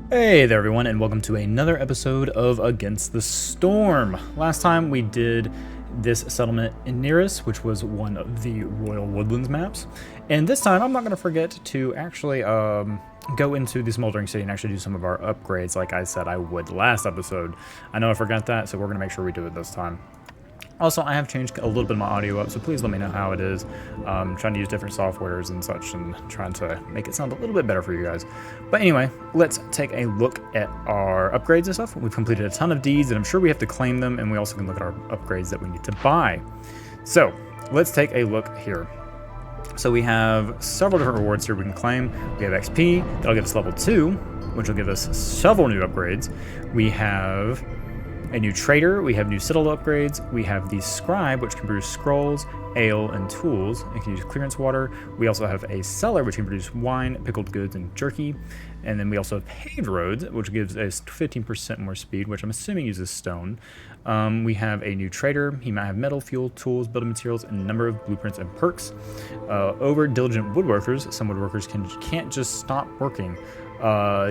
Hey there everyone, and welcome to another episode of Against the Storm. Last time we did this settlement in Nearest, which was one of the Royal Woodlands maps. And this time I'm not going to forget to actually go into the Smoldering City and actually do some of our upgrades like I said I would last episode. I know I forgot that, so we're going to make sure we do it this time. Also, I have changed a little bit of my audio up, so please let me know how it is. Trying to use different softwares and such and trying to make it sound a little bit better for you guys. But anyway, let's take a look at our upgrades and stuff. We've completed a ton of deeds, and I'm sure we have to claim them, and we also can look at our upgrades that we need to buy. So, let's take a look here. So we have several different rewards here we can claim. We have XP, that'll give us level 2, which will give us several new upgrades. We have a new trader, we have new citadel upgrades, we have the scribe, which can produce scrolls, ale, and tools. It can use clearance water. We also have a cellar, which can produce wine, pickled goods, and jerky. And then we also have paved roads, which gives us 15% more speed, which I'm assuming uses stone. We have a new trader. He might have metal, fuel, tools, building materials, and a number of blueprints and perks. Over diligent woodworkers, some woodworkers can't just stop working.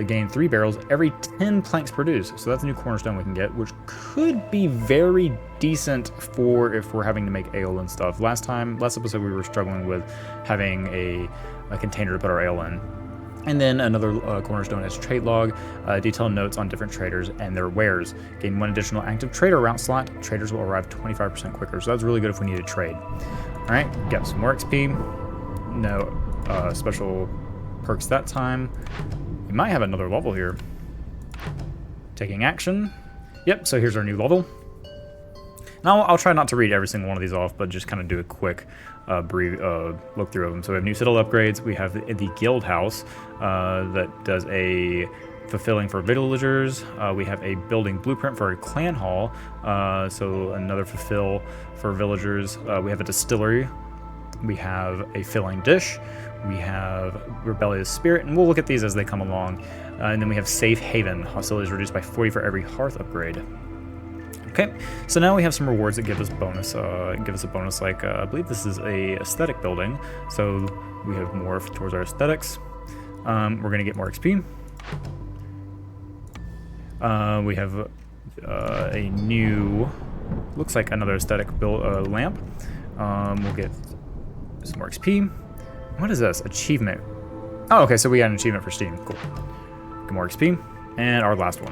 Gain 3 barrels every 10 planks produced. So that's a new cornerstone we can get, which could be very decent for if we're having to make ale and stuff. Last episode we were struggling with having a container to put our ale in. And then another cornerstone is trade log, detailed notes on different traders and their wares. Gain 1 additional active trader route slot. Traders will arrive 25% quicker. So that's really good if we need to trade. All right, got some more XP. No special perks that time. We might have another level here. Taking action. Yep, so here's our new level. Now I'll try not to read every single one of these off, but just kind of do a quick brief look through of them. So we have new citadel upgrades. We have the guild house that does a fulfilling for villagers. We have a building blueprint for a clan hall. So another fulfill for villagers. We have a distillery. We have a filling dish. We have Rebellious Spirit, and we'll look at these as they come along. And then we have Safe Haven. Hostility is reduced by 40 for every hearth upgrade. Okay, so now we have some rewards that give us bonus. Give us a bonus like, I believe this is a aesthetic building. So we have more towards our aesthetics. We're going to get more XP. We have a new, looks like another aesthetic lamp. We'll get some more XP. What is this? Achievement. Oh, okay, so we got an achievement for Steam. Cool. Get more XP. And our last one.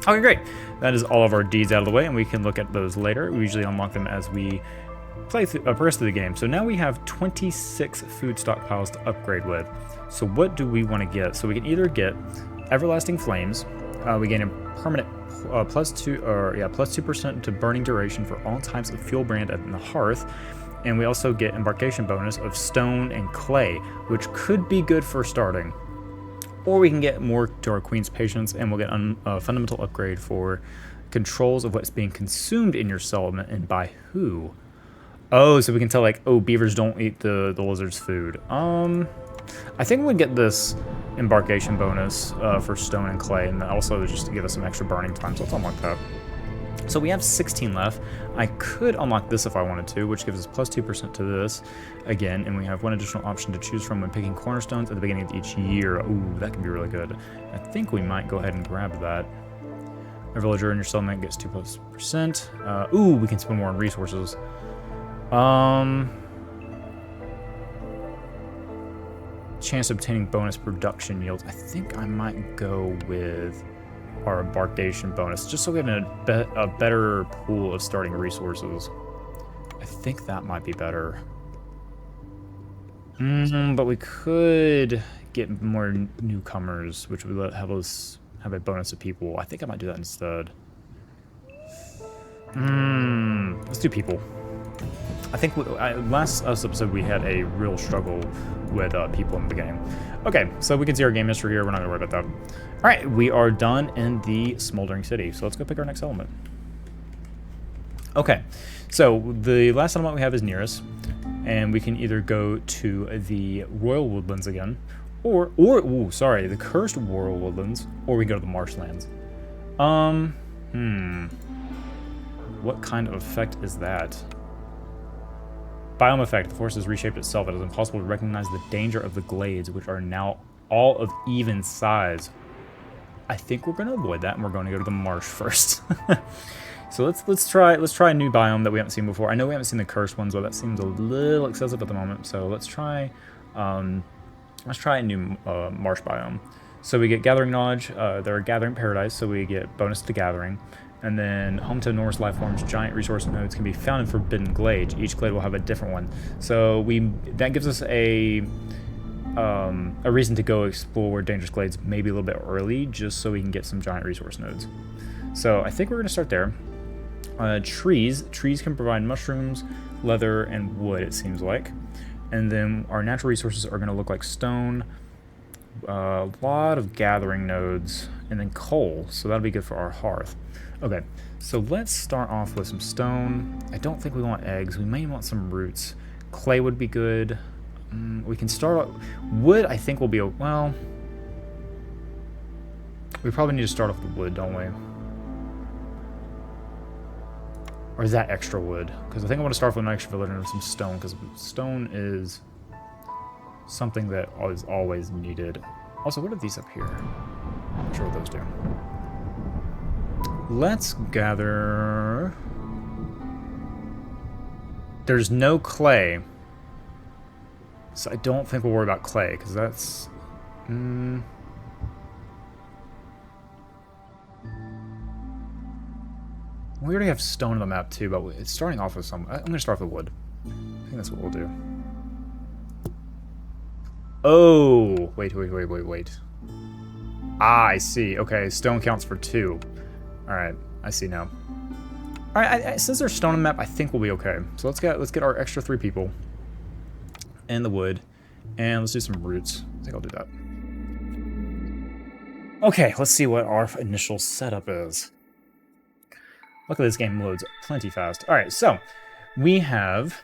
Okay, great. That is all of our deeds out of the way, and we can look at those later. We usually unlock them as we play progress through the game. So now we have 26 food stockpiles to upgrade with. So what do we want to get? So we can either get Everlasting Flames. We gain a permanent plus 2% to burning duration for all types of fuel brand in the hearth. And we also get embarkation bonus of stone and clay, which could be good for starting. Or we can get more to our Queen's Patience, and we'll get a fundamental upgrade for controls of what's being consumed in your settlement and by who. Oh, so we can tell like, oh, beavers don't eat the lizard's food. I think we get this embarkation bonus for stone and clay, and also just to give us some extra burning time, so let's unlock that. So we have 16 left. I could unlock this if I wanted to, which gives us plus 2% to this again, and we have 1 additional option to choose from when picking cornerstones at the beginning of each year. Ooh, that can be really good. I think we might go ahead and grab that. A villager in your settlement gets 2+%. Ooh, we can spend more on resources. Chance of obtaining bonus production yields. I think I might go with our embarkation bonus, just so we have a better pool of starting resources. I think that might be better. But we could get more newcomers, which would have us have a bonus of people. I think I might do that instead. Let's do people. I think last episode we had a real struggle with people in the beginning. Okay, so we can see our game history here. We're not going to worry about that. All right, we are done in the Smoldering City. So let's go pick our next element. Okay, so the last element we have is Nearest. And we can either go to the Royal Woodlands again, or the Cursed Royal Woodlands, or we go to the Marshlands. What kind of effect is that? Biome effect. The forest has reshaped itself. It is impossible to recognize the danger of the glades, which are now all of even size. I think we're going to avoid that, and we're going to go to the marsh first. So let's try a new biome that we haven't seen before. I know we haven't seen the cursed ones, but that seems a little excessive at the moment. So let's try a new marsh biome. So we get gathering knowledge. They're a gathering paradise, so we get bonus to gathering. And then home to enormous life forms, giant resource nodes can be found in forbidden glades. Each glade will have a different one. So that gives us a reason to go explore dangerous glades maybe a little bit early, just so we can get some giant resource nodes. So I think we're going to start there. Trees can provide mushrooms, leather, and wood, it seems like. And then our natural resources are going to look like stone, a lot of gathering nodes, and then coal. So that'll be good for our hearth. Okay, so let's start off with some stone. I don't think we want eggs. We may want some roots. Clay would be good. We can start... Wood, I think, will be... Well... We probably need to start off with wood, don't we? Or is that extra wood? Because I think I want to start with an extra village and some stone, because stone is something that is always needed. Also, what are these up here? I'm not sure what those do. Let's gather... There's no clay. So I don't think we'll worry about clay, because that's... We already have stone on the map too, but it's starting off with some... I'm going to start with wood. I think that's what we'll do. Oh! Wait. Ah, I see. Okay, stone counts for 2. Alright, I see now. Alright, since there's stone on the map, I think we'll be okay. So let's get our extra 3 people. And the wood. And let's do some roots. I think I'll do that. Okay, let's see what our initial setup is. Luckily, this game loads plenty fast. All right, so we have,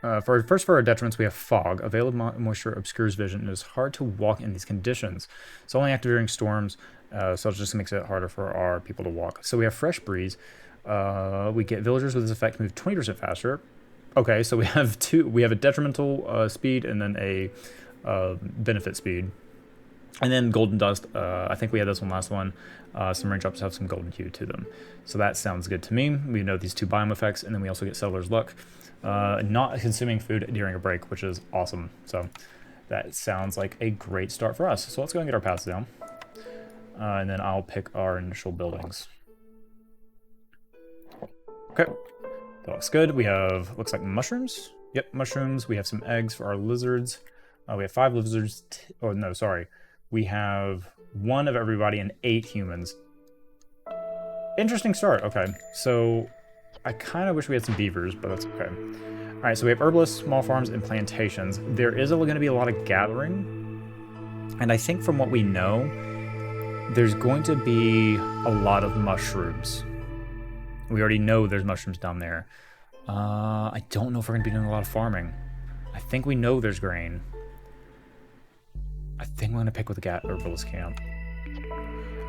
for our detriments, we have fog. Available moisture obscures vision. It is hard to walk in these conditions. It's only active during storms, so it just makes it harder for our people to walk. So we have fresh breeze. We get villagers with this effect move 20% faster. Okay, so we have a detrimental speed and then a benefit speed. And then golden dust, I think we had this one last one. Some raindrops have some golden hue to them. So that sounds good to me. We know these 2 biome effects, and then we also get Settler's Luck. Not consuming food during a break, which is awesome. So that sounds like a great start for us. So let's go and get our paths down. And then I'll pick our initial buildings. Okay, that looks good. We have, looks like mushrooms. Yep, mushrooms. We have some eggs for our lizards. We have 5 lizards. Oh, no, sorry. We have 1 of everybody and 8 humans. Interesting start. Okay, so I kind of wish we had some beavers, but that's okay. All right, so we have herbalists, small farms, and plantations. There is going to be a lot of gathering, and I think from what we know, there's going to be a lot of mushrooms. We already know there's mushrooms down there. I don't know if we're going to be doing a lot of farming. I think we know there's grain. I think I'm going to pick with the herbalist camp.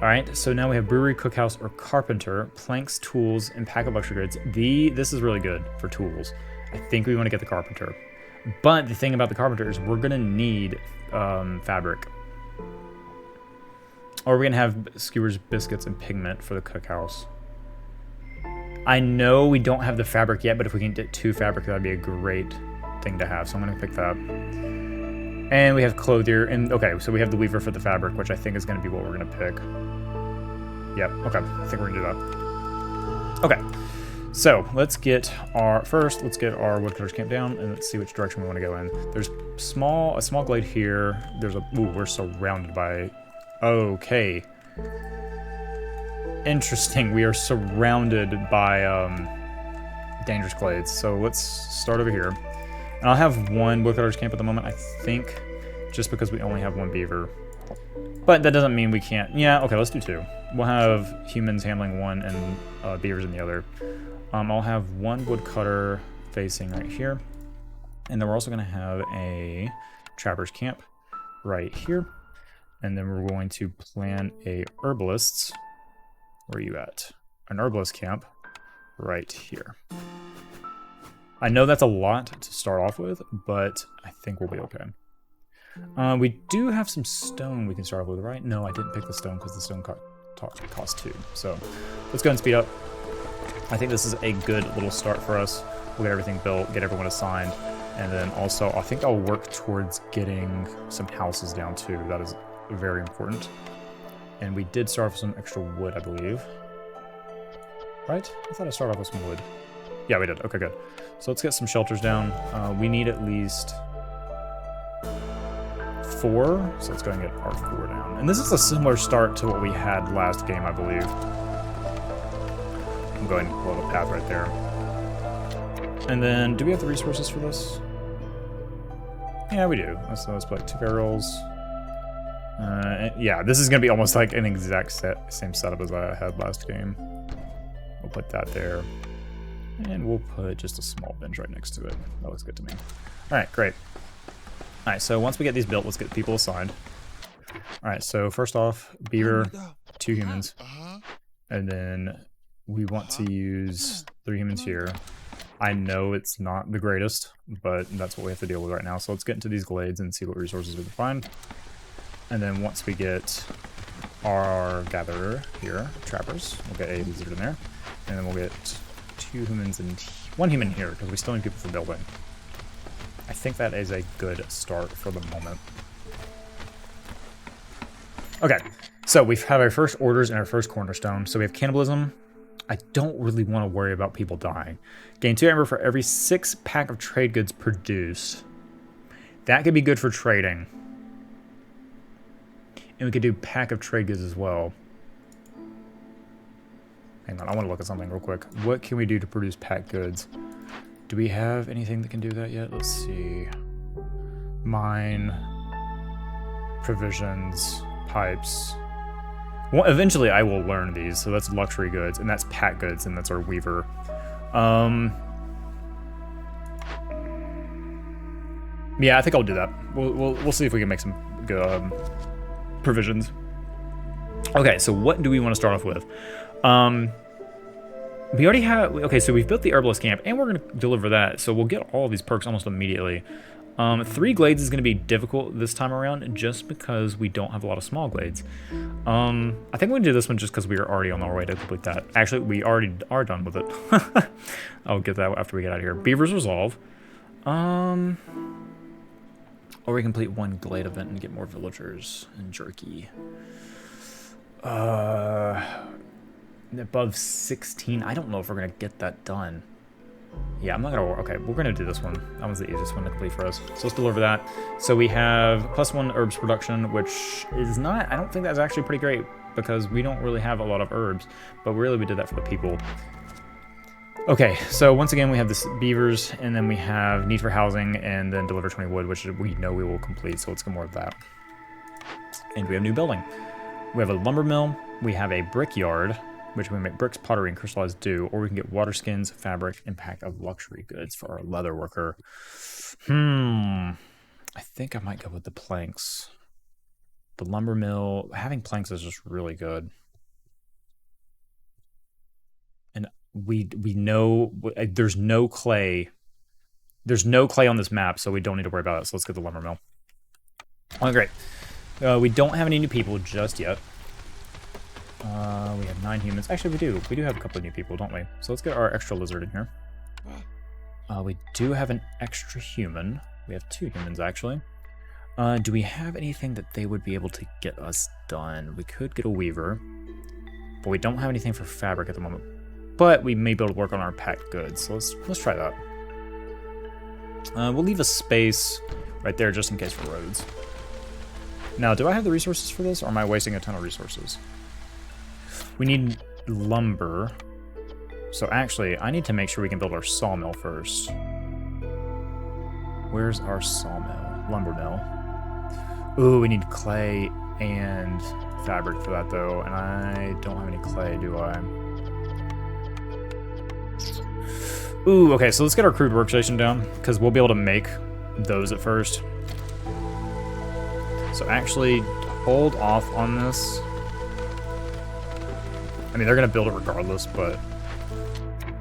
Alright, so now we have brewery, cookhouse, or carpenter, planks, tools, and pack of luxury goods. This is really good for tools. I think we want to get the carpenter. But the thing about the carpenter is we're going to need fabric. Or we're going to have skewers, biscuits, and pigment for the cookhouse. I know we don't have the fabric yet, but if we can get 2 fabric, that'd be a great thing to have. So I'm going to pick that. And we have clothier, and okay, so we have the weaver for the fabric, which I think is going to be what we're going to pick. Yep, okay, I think we're going to do that. Okay, so let's get our woodcutter's camp down, and let's see which direction we want to go in. There's a small glade here. There's we're surrounded by, okay. Interesting, we are surrounded by dangerous glades, so let's start over here. And I'll have 1 woodcutter's camp at the moment, I think, just because we only have 1 beaver. But that doesn't mean we can't. Yeah, okay, let's do 2. We'll have humans handling 1 and beavers in the other. I'll have 1 woodcutter facing right here. And then we're also going to have a trapper's camp right here. And then we're going to plan a herbalist's. Where are you at? An herbalist camp right here. I know that's a lot to start off with, but I think we'll be okay. We do have some stone we can start off with, right? No, I didn't pick the stone because the stone cost 2. So let's go and speed up. I think this is a good little start for us. We'll get everything built, get everyone assigned, and then also I think I'll work towards getting some houses down too. That is very important. And we did start off with some extra wood, I believe. Right? I thought I started off with some wood. Yeah, we did. Okay, good. So let's get some shelters down. We need at least 4. So let's go and get our 4 down. And this is a similar start to what we had last game, I believe. I'm going to blow a path right there. And then, do we have the resources for this? Yeah, we do. Let's put 2 barrels. Yeah, this is going to be almost like an exact same setup as I had last game. We'll put that there. And we'll put just a small bench right next to it. That looks good to me. Alright, great. Alright, so once we get these built, let's get people assigned. Alright, so first off, beaver, 2 humans. And then we want to use 3 humans here. I know it's not the greatest, but that's what we have to deal with right now. So let's get into these glades and see what resources we can find. And then once we get our gatherer here, trappers, we'll get a lizard in there. And then we'll get 2 humans and 1 human here, because we still need people for building. I think that is a good start for the moment. Okay, so we've had our first orders and our first cornerstone. So we have cannibalism. I don't really want to worry about people dying. Gain 2 amber for every 6 pack of trade goods produced. That could be good for trading. And we could do pack of trade goods as well. Hang on, I want to look at something real quick. What can we do to produce pack goods? Do we have anything that can do that yet? Let's see. Mine. Provisions. Pipes. Well, eventually I will learn these. So that's luxury goods, and that's pack goods, and that's our weaver. Yeah, I think I'll do that. We'll see if we can make some good provisions. Okay, so what do we want to start off with? We already have, okay, so we've built the herbalist camp, and we're going to deliver that, so we'll get all of these perks almost immediately. 3 glades is going to be difficult this time around, just because we don't have a lot of small glades. I think we're going to do this one just because we are already on our way to complete that. Actually, we already are done with it. I'll get that after we get out of here. Beavers resolve. Or we complete 1 glade event and get more villagers and jerky. Above 16, I don't know if we're gonna get that done. Yeah, I'm not gonna, okay, we're gonna do this one. That one's the easiest one to complete for us. So let's deliver that. So we have +1 herbs production, which is not, I don't think that's actually pretty great because we don't really have a lot of herbs, but really we did that for the people. Okay, so once again, we have this beavers, and then we have need for housing, and then deliver 20 wood, which we know we will complete, so let's get more of that. And we have new building. We have a lumber mill, we have a brickyard, which we make bricks, pottery, and crystallized dew, or we can get water skins, fabric, and pack of luxury goods for our leather worker. I think I might go with the planks. The lumber mill, having planks is just really good. And we know there's no clay. There's no clay on this map, so we don't need to worry about it. So let's get the lumber mill. Oh, great. We don't have any new people just yet. We have 9 humans. Actually, we do have a couple of new people, don't we? So let's get our extra lizard in here. We do have an extra human. We have 2 humans, actually. Do we have anything that they would be able to get us done? We could get a weaver, but we don't have anything for fabric at the moment. But we may be able to work on our packed goods, so let's try that. We'll leave a space right there just in case for roads. Now, do I have the resources for this, or am I wasting a ton of resources? We need lumber. So actually, I need to make sure we can build our sawmill first. Where's our sawmill? Lumber mill. Ooh, we need clay and fabric for that, though, and I don't have any clay, do I? Ooh, okay, so let's get our crude workstation down, because we'll be able to make those at first. So actually, hold off on this. I mean, they're going to build it regardless, but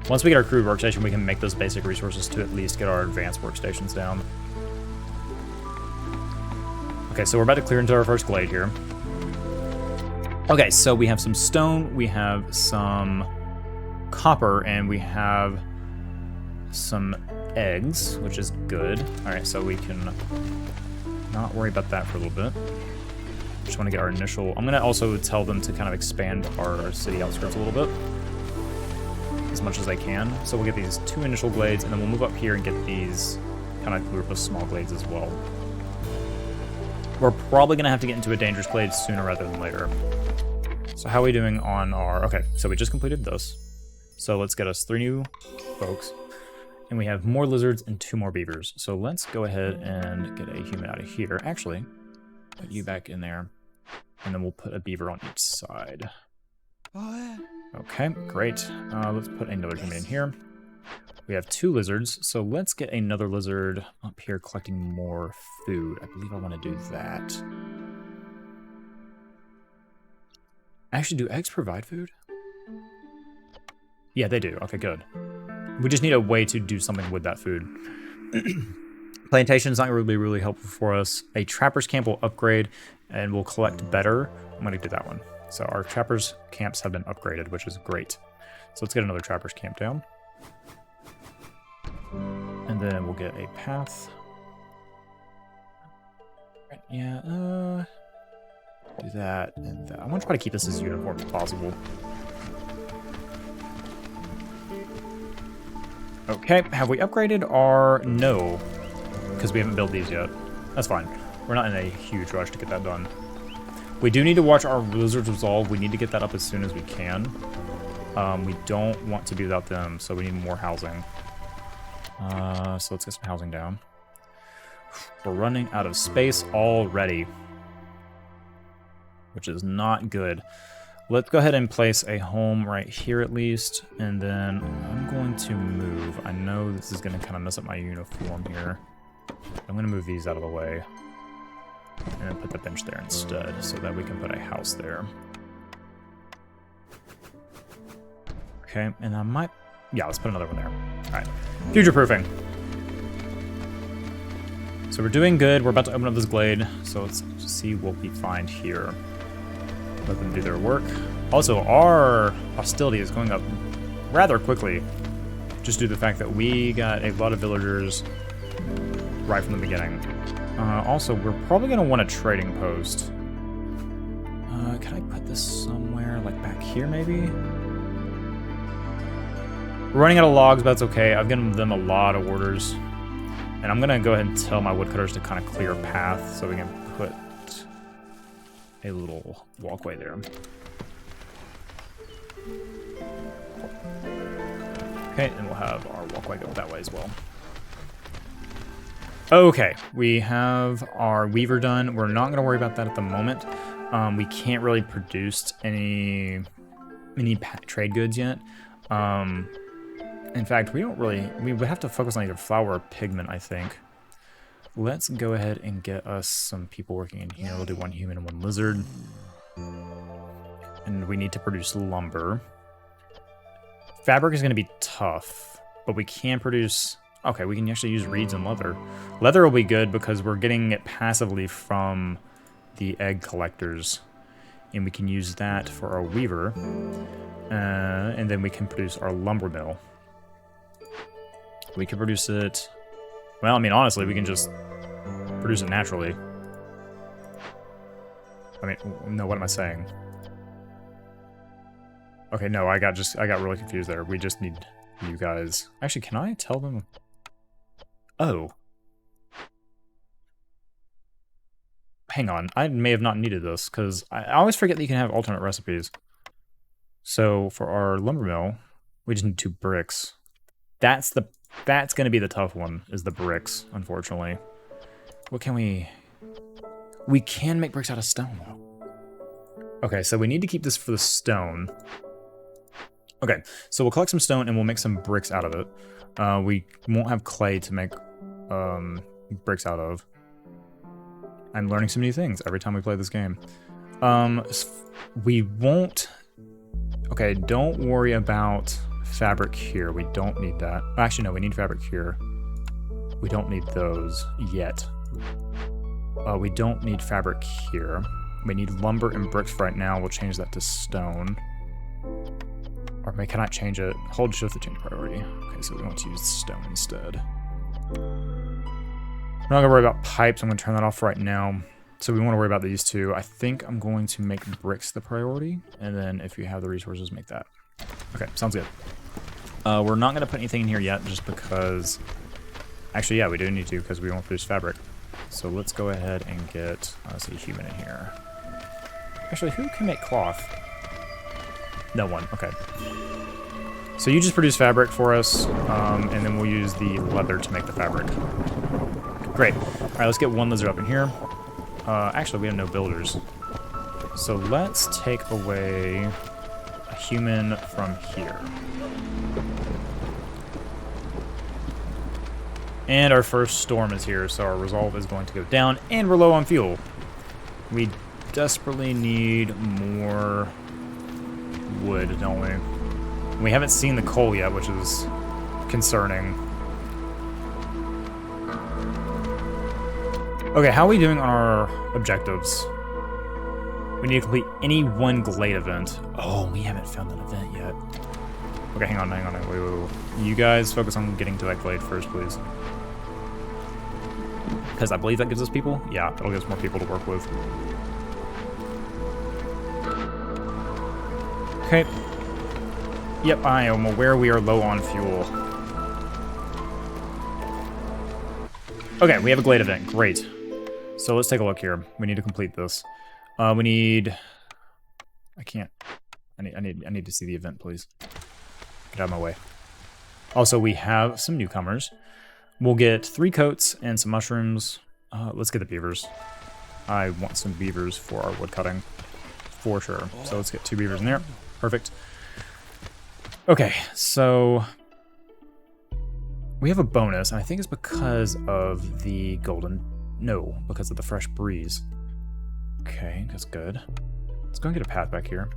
once we get our crude workstation, we can make those basic resources to at least get our advanced workstations down. Okay, so we're about to clear into our first glade here. Okay, so we have some stone, we have some copper, and we have some eggs, which is good. All right, so we can not worry about that for a little bit. Just want to get our initial... I'm going to also tell them to kind of expand our city outskirts a little bit as much as I can. So we'll get these 2 initial glades, and then we'll move up here and get these kind of group of small glades as well. We're probably going to have to get into a dangerous glade sooner rather than later. So how are we doing on our... Okay, so we just completed this. So let's get us 3 new folks. And we have more lizards and 2 more beavers. So let's go ahead and get a human out of here. Actually, put you back in there. And then we'll put a beaver on each side. Okay, great. Let's put another human in here. We have 2 lizards, so let's get another lizard up here collecting more food. I believe I want to do that. Actually, do eggs provide food? Yeah, they do. Okay, good. We just need a way to do something with that food. Plantation's not going to be really helpful for us. A trapper's camp will upgrade and we'll collect better. I'm going to do that one. So our trappers' camps have been upgraded, which is great. So let's get another trapper's camp down. And then we'll get a path. Yeah, do that and that. I want to try to keep this as uniform as possible. Okay, have we upgraded our... No, because we haven't built these yet. That's fine. We're not in a huge rush to get that done. We do need to watch our lizards resolve. We need to get that up as soon as we can. We don't want to be without them, so we need more housing. So let's get some housing down. We're running out of space already, which is not good. Let's go ahead and place a home right here at least, and then I'm going to move. I know this is going to kind of mess up my uniform here. I'm going to move these out of the way and then put the bench there instead so that we can put a house there. Okay, and I might... Yeah, let's put another one there. All right, future-proofing. So we're doing good. We're about to open up this glade, so let's see what we find here. Let them do their work. Also, our hostility is going up rather quickly, just due to the fact that we got a lot of villagers right from the beginning. Also, we're probably going to want a trading post. Can I put this somewhere, like back here maybe? We're running out of logs, but that's okay. I've given them a lot of orders. And I'm going to go ahead and tell my woodcutters to kind of clear a path so we can put a little walkway there. Okay, and we'll have our walkway go that way as well. Okay, we have our weaver done. We're not going to worry about that at the moment. We can't really produce any trade goods yet. In fact, we would have to focus on either flour or pigment, I think. Let's go ahead and get us some people working in here. We'll do 1 human and 1 lizard. And we need to produce lumber. Fabric is going to be tough, but we can produce... Okay, we can actually use reeds and leather. Leather will be good because we're getting it passively from the egg collectors. And we can use that for our weaver. And then we can produce our lumber mill. We can produce it... Well, I mean, honestly, we can just produce it naturally. I mean, no, what am I saying? Okay, no, I got really confused there. We just need you guys. Actually, can I tell them? Oh. Hang on, I may have not needed this, because I always forget that you can have alternate recipes. So, for our lumber mill, we just need 2 bricks. That's going to be the tough one, is the bricks, unfortunately. What can we... We can make bricks out of stone, though. Okay, so we need to keep this for the stone. Okay, so we'll collect some stone and we'll make some bricks out of it. We won't have clay to make bricks out of. I'm learning some new things every time we play this game. We won't... Okay, don't worry about fabric here. We don't need that. Actually, no, we need fabric here. We don't need those yet. We don't need fabric here. We need lumber and bricks right now. We'll change that to stone. Or can I change it? Hold shift to change priority. Okay, so we want to use stone instead. We're not going to worry about pipes. I'm going to turn that off right now. So we want to worry about these two. I think I'm going to make bricks the priority. And then if you have the resources, make that. Okay, sounds good. We're not going to put anything in here yet just because... Actually, yeah, we do need to because we won't produce fabric. So let's go ahead and get, let's see, human in here. Actually, who can make cloth? No one, okay. So you just produce fabric for us, and then we'll use the leather to make the fabric. Great. All right, let's get one lizard up in here. Actually, we have no builders. So let's take away a human from here. And our first storm is here, so our resolve is going to go down, and we're low on fuel. We desperately need more wood, don't we? We haven't seen the coal yet, which is concerning. Okay, how are we doing on our objectives? We need to complete any one Glade event. Oh, we haven't found an event yet. Okay, hang on. Wait. You guys focus on getting to that Glade first, please. Because I believe that gives us people? Yeah, that'll give us more people to work with. Okay. Yep, I am aware we are low on fuel. Okay, we have a Glade event. Great. So let's take a look here. We need to complete this. We need... I can't... I need to see the event, please. Get out of my way. Also, we have some newcomers. We'll get 3 coats and some mushrooms. Let's get the beavers. I want some beavers for our wood cutting. For sure. So let's get 2 beavers in there. Perfect. Okay, so... we have a bonus, and I think it's because of the golden... No, because of the fresh breeze. Okay, that's good. Let's go and get a path back here.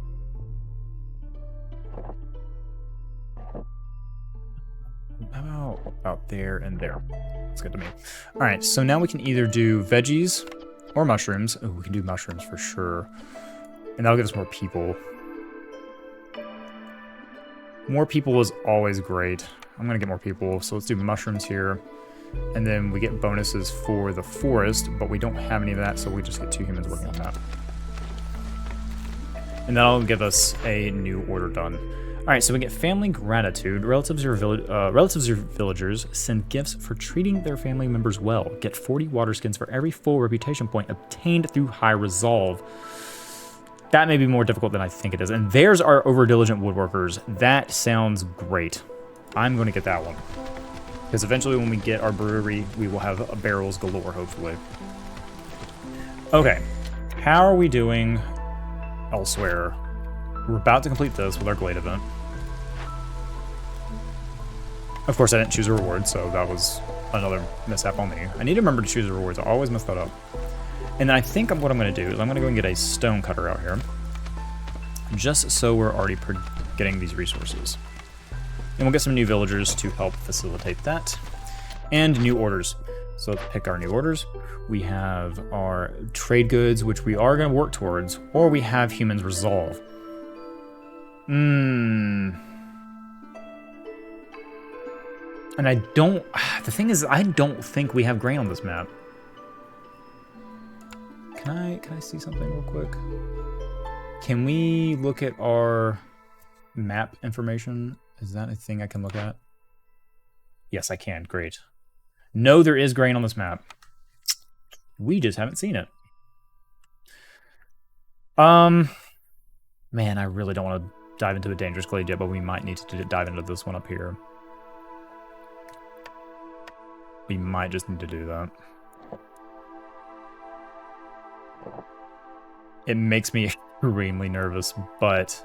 How about there and there? That's good to me. All right, so now we can either do veggies or mushrooms. Oh, we can do mushrooms for sure. And that'll give us more people. More people is always great. I'm going to get more people, so let's do mushrooms here. And then we get bonuses for the forest, but we don't have any of that, so we just get 2 humans working on that. And that'll give us a new order done. Alright, so we get family gratitude. Relatives or villagers send gifts for treating their family members well. Get 40 water skins for every full reputation point obtained through high resolve. That may be more difficult than I think it is. And there's our over-diligent woodworkers. That sounds great. I'm going to get that one. Because eventually when we get our brewery, we will have barrels galore, hopefully. Okay. How are we doing elsewhere? We're about to complete this with our Glade event. Of course, I didn't choose a reward, so that was another mishap on me. I need to remember to choose the rewards. I always mess that up. And then I think what I'm going to do is I'm going to go and get a stone cutter out here. Just so we're already getting these resources. And we'll get some new villagers to help facilitate that. And new orders. So let's pick our new orders. We have our trade goods, which we are going to work towards. Or we have humans resolve. And I don't... The thing is, I don't think we have grain on this map. Can I see something real quick? Can we look at our map information? Is that a thing I can look at? Yes, I can. Great. No, there is grain on this map. We just haven't seen it. Man, I really don't want to dive into a dangerous glade yet, but we might need to dive into this one up here. We might just need to do that. It makes me extremely nervous, but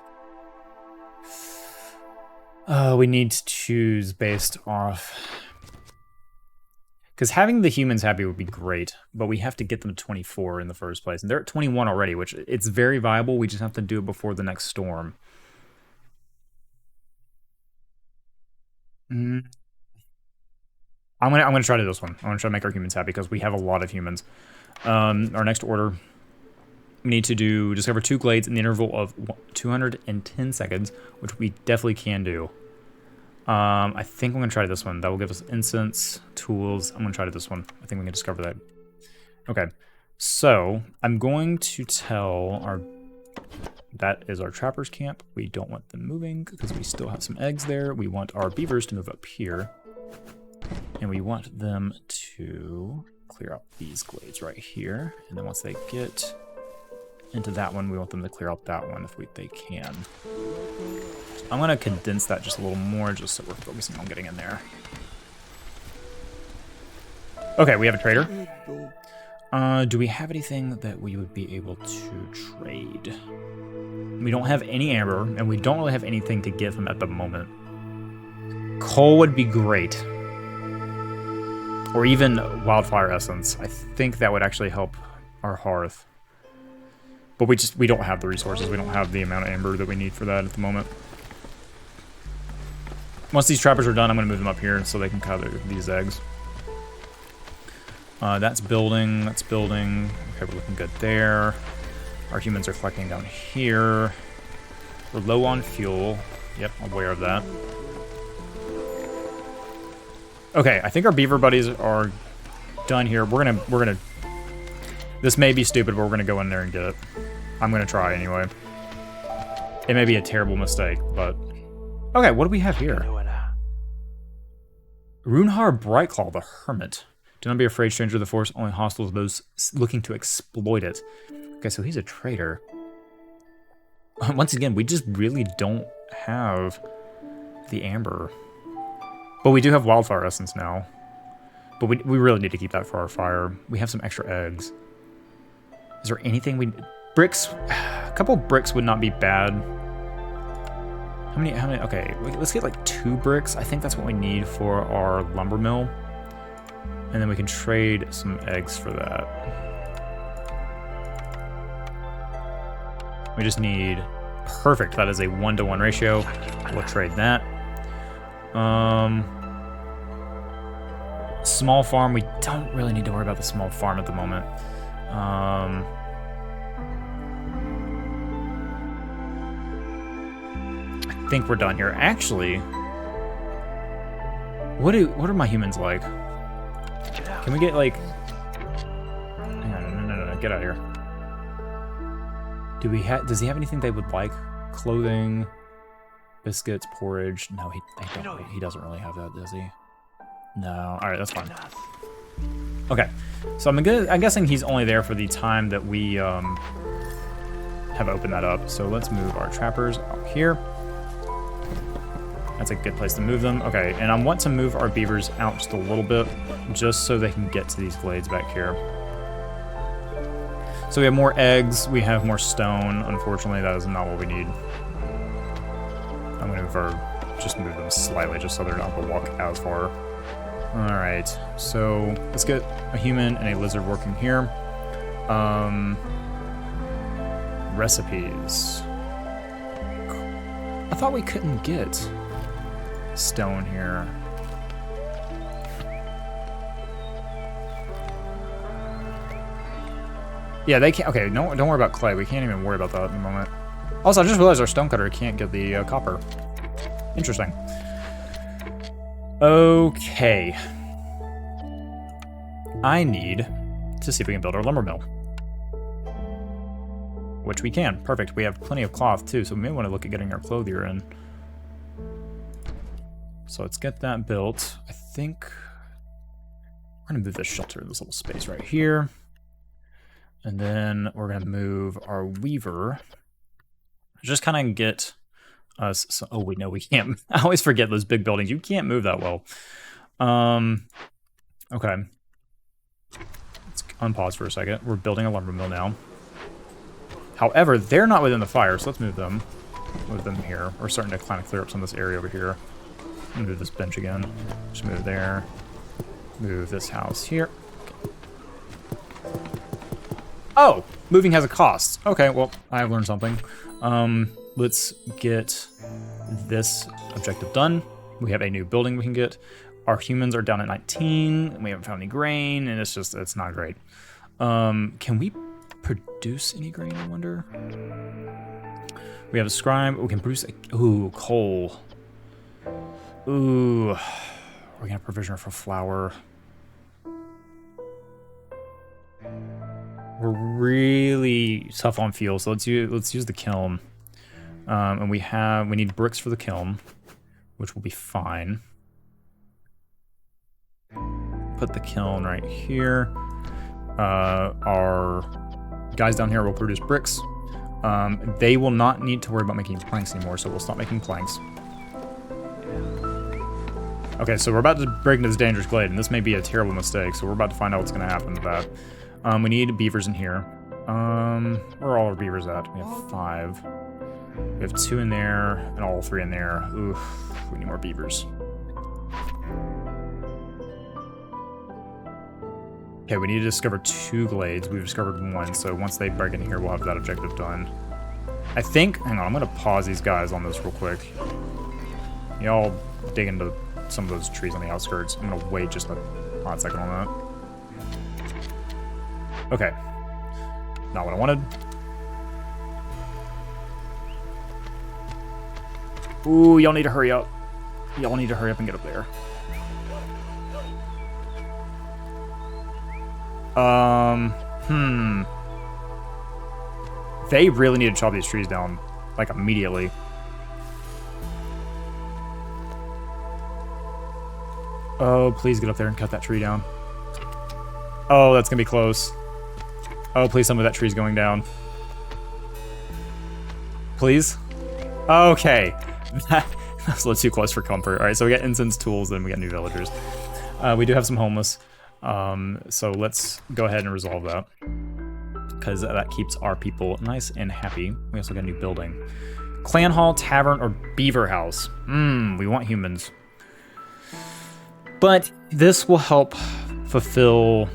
we need to choose based off... Because having the humans happy would be great, but we have to get them to 24 in the first place. And they're at 21 already, which it's very viable. We just have to do it before the next storm. I'm gonna try to do this one. I'm gonna try to make our humans happy because we have a lot of humans. Our next order, we need to discover 2 glades in the interval of 210 seconds, which we definitely can do. I think I'm going to try this one. That will give us incense, tools. I'm going to try this one. I think we can discover that. Okay, so I'm going to tell our... That is our trapper's camp. We don't want them moving because we still have some eggs there. We want our beavers to move up here. And we want them to clear out these glades right here. And then once they get into that one, we want them to clear out that one if they can. I'm going to condense that just a little more just so we're focusing on getting in there. Okay, we have a trader. Do we have anything that we would be able to trade? We don't have any amber, and we don't really have anything to give him at the moment. Coal would be great. Or even wildfire essence. I think that would actually help our hearth. But we don't have the resources. We don't have the amount of amber that we need for that at the moment. Once these trappers are done, I'm going to move them up here so they can cover these eggs. That's building. That's building. Okay, we're looking good there. Our humans are collecting down here. We're low on fuel. Yep, I'm aware of that. Okay, I think our beaver buddies are done here. We're gonna. This may be stupid, but we're gonna go in there and get it. I'm gonna try anyway. It may be a terrible mistake, but okay. What do we have here? Runehar Brightclaw, the Hermit. Do not be afraid, stranger of the forest. Only hostile to those looking to exploit it. Okay, so he's a traitor. Once again, we just really don't have the amber. But we do have wildfire essence now. But we really need to keep that for our fire. We have some extra eggs. Is there anything we... Bricks? A couple bricks would not be bad. How many... Okay, let's get like 2 bricks. I think that's what we need for our lumber mill. And then we can trade some eggs for that. We just need... Perfect, that is a 1-to-1 ratio. We'll trade that. Small farm, we don't really need to worry about the small farm at the moment. I think we're done here. Actually, what are my humans like? Can we get like... No, get out of here. Does he have anything they would like? Clothing, biscuits, porridge. No, he doesn't really have that, does he? No. All right, that's fine. Okay, so I'm guessing he's only there for the time that we have opened that up. So let's move our trappers out here. That's a good place to move them. Okay, and I want to move our beavers out just a little bit, just so they can get to these glades back here. So we have more eggs, we have more stone. Unfortunately, that is not what we need. I'm gonna just move them slightly, just so they're not gonna walk as far. All right, so let's get a human and a lizard working here. Recipes. I thought we couldn't get stone here. Yeah, they can't. Okay, no, don't worry about clay. We can't even worry about that at the moment. Also, I just realized our stonecutter can't get the copper. Interesting. Okay. I need to see if we can build our lumber mill. Which we can. Perfect. We have plenty of cloth too, so we may want to look at getting our clothier in. So let's get that built. I think we're going to move this shelter in this little space right here. And then we're going to move our weaver. Just kind of get us... So, oh, wait, no, we can't. I always forget those big buildings. You can't move that well. Okay. Let's unpause for a second. We're building a lumber mill now. However, they're not within the fire, so let's move them. Move them here. We're starting to kind of clear up some of this area over here. Move this bench again. Just move there. Move this house here. Oh, moving has a cost. Okay, well, I have learned something. Let's get this objective done. We have a new building we can get. Our humans are down at 19, and we haven't found any grain, and it's not great. Can we produce any grain, I wonder? We have a scribe. We can produce ooh, coal. Ooh. We're gonna have provisioner for flour. We're really tough on fuel, so let's use the kiln. And we need bricks for the kiln, which will be fine. Put the kiln right here. Our guys down here will produce bricks. They will not need to worry about making planks anymore, so we'll stop making planks. Okay, so we're about to break into this dangerous glade, and this may be a terrible mistake, so we're about to find out what's going to happen with that. We need beavers in here. Where are all our beavers at? We have 5. We have 2 in there, and all 3 in there. Oof, we need more beavers. Okay, we need to discover 2 glades. We've discovered 1, so once they break in here, we'll have that objective done. I think, hang on, I'm going to pause these guys on this real quick. Y'all dig into some of those trees on the outskirts. I'm going to wait just a hot second on that. Okay. Not what I wanted. Ooh, y'all need to hurry up. Y'all need to hurry up and get up there. They really need to chop these trees down, like, immediately. Oh, please get up there and cut that tree down. Oh, that's gonna be close. Oh, please tell me that tree's going down. Please? Okay. That's a little too close for comfort. Alright, so we got incense tools, and we got new villagers. We do have some homeless. So let's go ahead and resolve that. Because that keeps our people nice and happy. We also got a new building. Clan Hall, Tavern, or Beaver House. We want humans. But this will help fulfill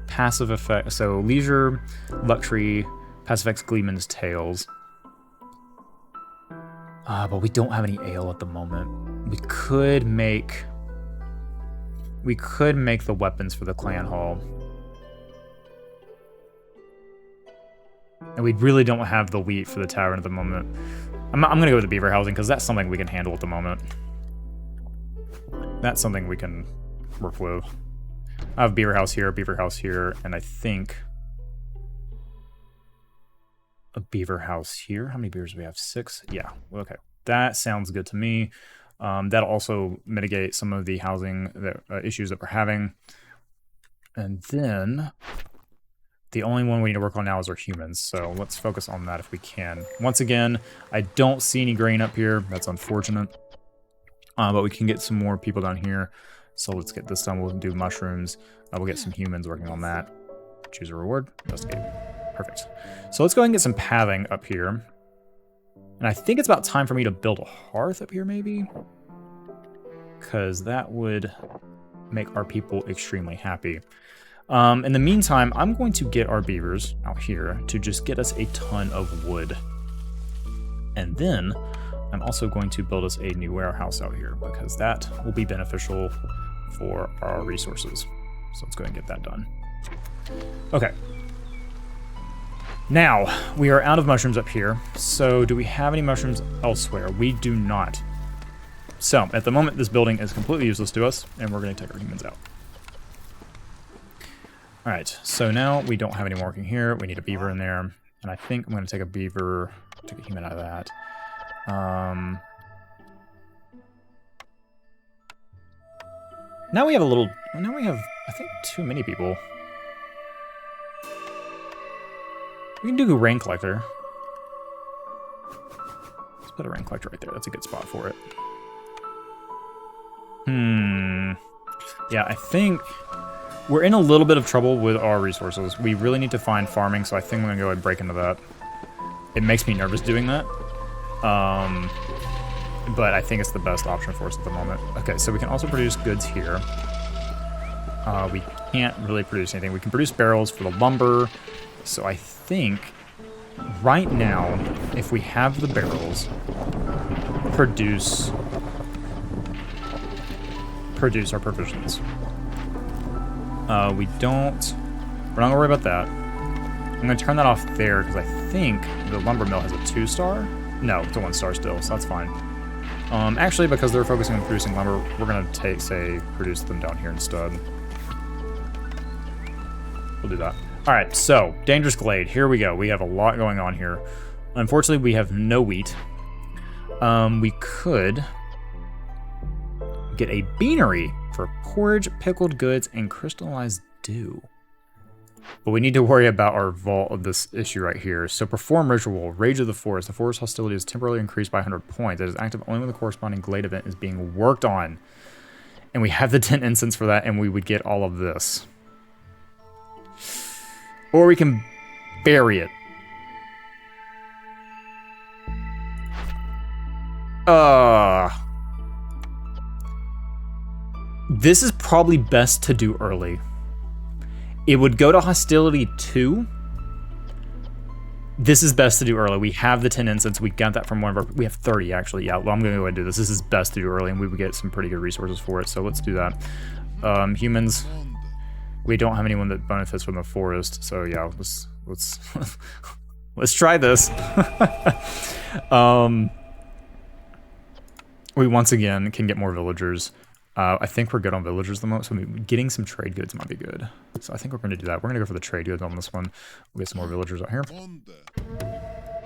passive effect. So leisure, luxury, passive effects, Gleeman's Tales. But we don't have any ale at the moment. We could make the weapons for the clan hall. And we really don't have the wheat for the tavern at the moment. I'm gonna go with the beaver housing because that's something we can handle at the moment. That's something we can work with. I have a beaver house here, and I think a beaver house here. How many beavers do we have? 6? Yeah, okay. That sounds good to me. That'll also mitigate some of the housing issues that we're having. And then the only one we need to work on now is our humans, so let's focus on that if we can. Once again, I don't see any grain up here. That's unfortunate. But we can get some more people down here. So let's get this done. We'll do mushrooms. We'll get some humans working on that. Choose a reward. Investigate. Perfect. So let's go ahead and get some pathing up here. And I think it's about time for me to build a hearth up here, maybe? Because that would make our people extremely happy. In the meantime, I'm going to get our beavers out here to just get us a ton of wood. And then I'm also going to build us a new warehouse out here because that will be beneficial for our resources. So let's go ahead and get that done. Okay. Now, we are out of mushrooms up here. So do we have any mushrooms elsewhere? We do not. So at the moment, this building is completely useless to us, and we're going to take our humans out. All right, so now we don't have any more working here. We need a beaver in there, and I think I'm going to take a beaver, take a human out of that. Now we have I think, too many people. We can do a rain collector. Let's put a rain collector right there. That's a good spot for it. Yeah, I think we're in a little bit of trouble with our resources. We really need to find farming, so I think I'm going to go ahead and break into that. It makes me nervous doing that. But I think it's the best option for us at the moment. Okay, so we can also produce goods here. We can't really produce anything. We can produce barrels for the lumber. So I think right now, if we have the barrels, produce our provisions. We don't We're not gonna worry about that. I'm gonna turn that off there because I think the lumber mill has a 2-star. No, it's a 1-star still, so that's fine. Actually, because they're focusing on producing lumber, we're gonna produce them down here instead. We'll do that. All right, so dangerous glade. Here we go. We have a lot going on here. Unfortunately, we have no wheat. We could get a beanery for porridge, pickled goods, and crystallized dew. But we need to worry about our vault of this issue right here. So perform ritual, Rage of the Forest. The forest hostility is temporarily increased by 100 points. It is active only when the corresponding glade event is being worked on. And we have the 10 incense for that, and we would get all of this. Or we can bury it. This is probably best to do early. It would go to hostility 2. This is best to do early. We have the 10 incense. We got that from one of our... We have 30, actually. Yeah, well, I'm going to go ahead and do this. This is best to do early, and we would get some pretty good resources for it. So let's do that. Humans. We don't have anyone that benefits from the forest. So yeah, let's let's try this. We once again can get more villagers. I think we're good on villagers the most. So getting some trade goods might be good. So I think we're going to do that. We're going to go for the trade goods on this one. We'll get some more villagers out here.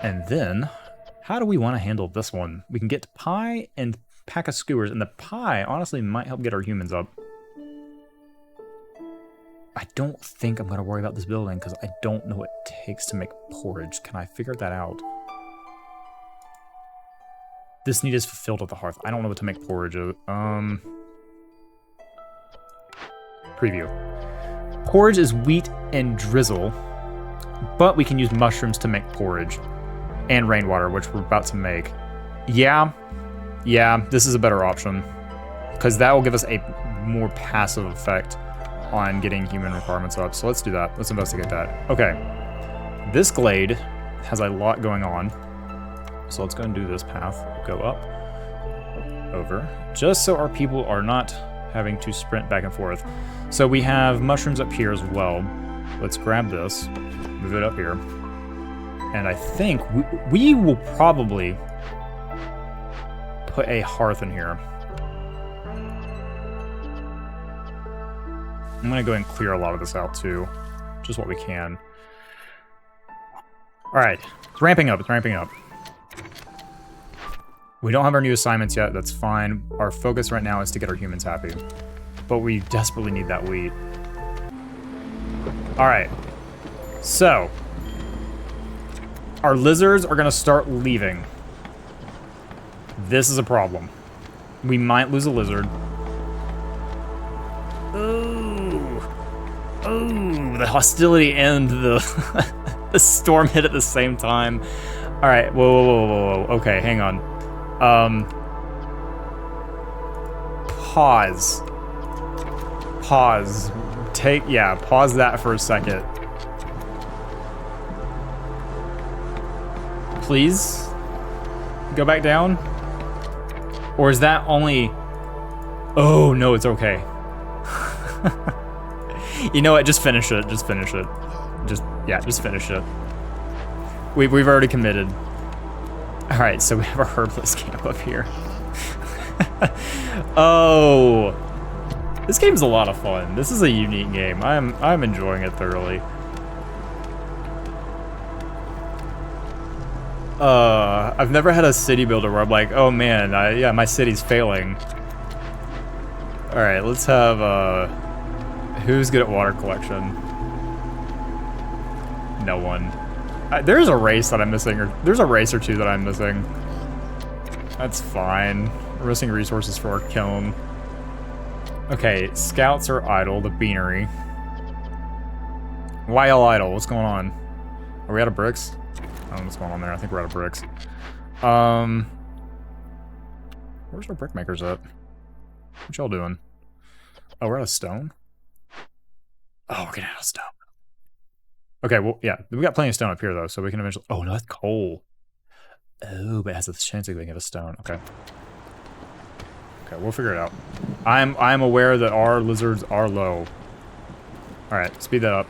And then, how do we want to handle this one? We can get pie and pack of skewers. And the pie, honestly, might help get our humans up. I don't think I'm going to worry about this building because I don't know what it takes to make porridge. Can I figure that out? This need is fulfilled at the hearth. I don't know what to make porridge of. Preview. Porridge is wheat and drizzle, but we can use mushrooms to make porridge. And rainwater, which we're about to make. Yeah, this is a better option. Because that will give us a more passive effect on getting human requirements up. So let's do that. Let's investigate that. Okay. This glade has a lot going on. So let's go and do this path. Go up, over, just so our people are not having to sprint back and forth. So we have mushrooms up here as well. Let's grab this, move it up here. And I think we will probably put a hearth in here. I'm going to go ahead and clear a lot of this out too. Just what we can. Alright, it's ramping up, We don't have our new assignments yet, that's fine. Our focus right now is to get our humans happy. But we desperately need that wheat. Alright, so our lizards are gonna start leaving. This is a problem. We might lose a lizard. Ooh, the hostility and the the storm hit at the same time. All right, whoa. Okay, hang on. Pause. Pause that for a second. Please go back down. Or is that only... Oh, no, it's okay. You know what? Just finish it. Just finish it. Just finish it. We've already committed. All right, so we have our herbalist camp up here. Oh, this game's a lot of fun. This is a unique game. I'm enjoying it thoroughly. I've never had a city builder where I'm like, oh man, yeah, my city's failing. All right, let's have who's good at water collection? No one. There's a race that I'm missing, or there's a race or two that I'm missing. That's fine. We're missing resources for our kiln. Okay, scouts are idle, the beanery. Why all idle? What's going on? Are we out of bricks? I don't know what's going on there. I think we're out of bricks. Where's our brickmakers at? What y'all doing? Oh, we're out of stone? Oh, we're getting out of stone. Okay, well, yeah, we got plenty of stone up here, though, so we can eventually... Oh, no, that's coal. Oh, but it has a chance of being of a stone. Okay. Okay, we'll figure it out. I'm aware that our lizards are low. Alright, speed that up.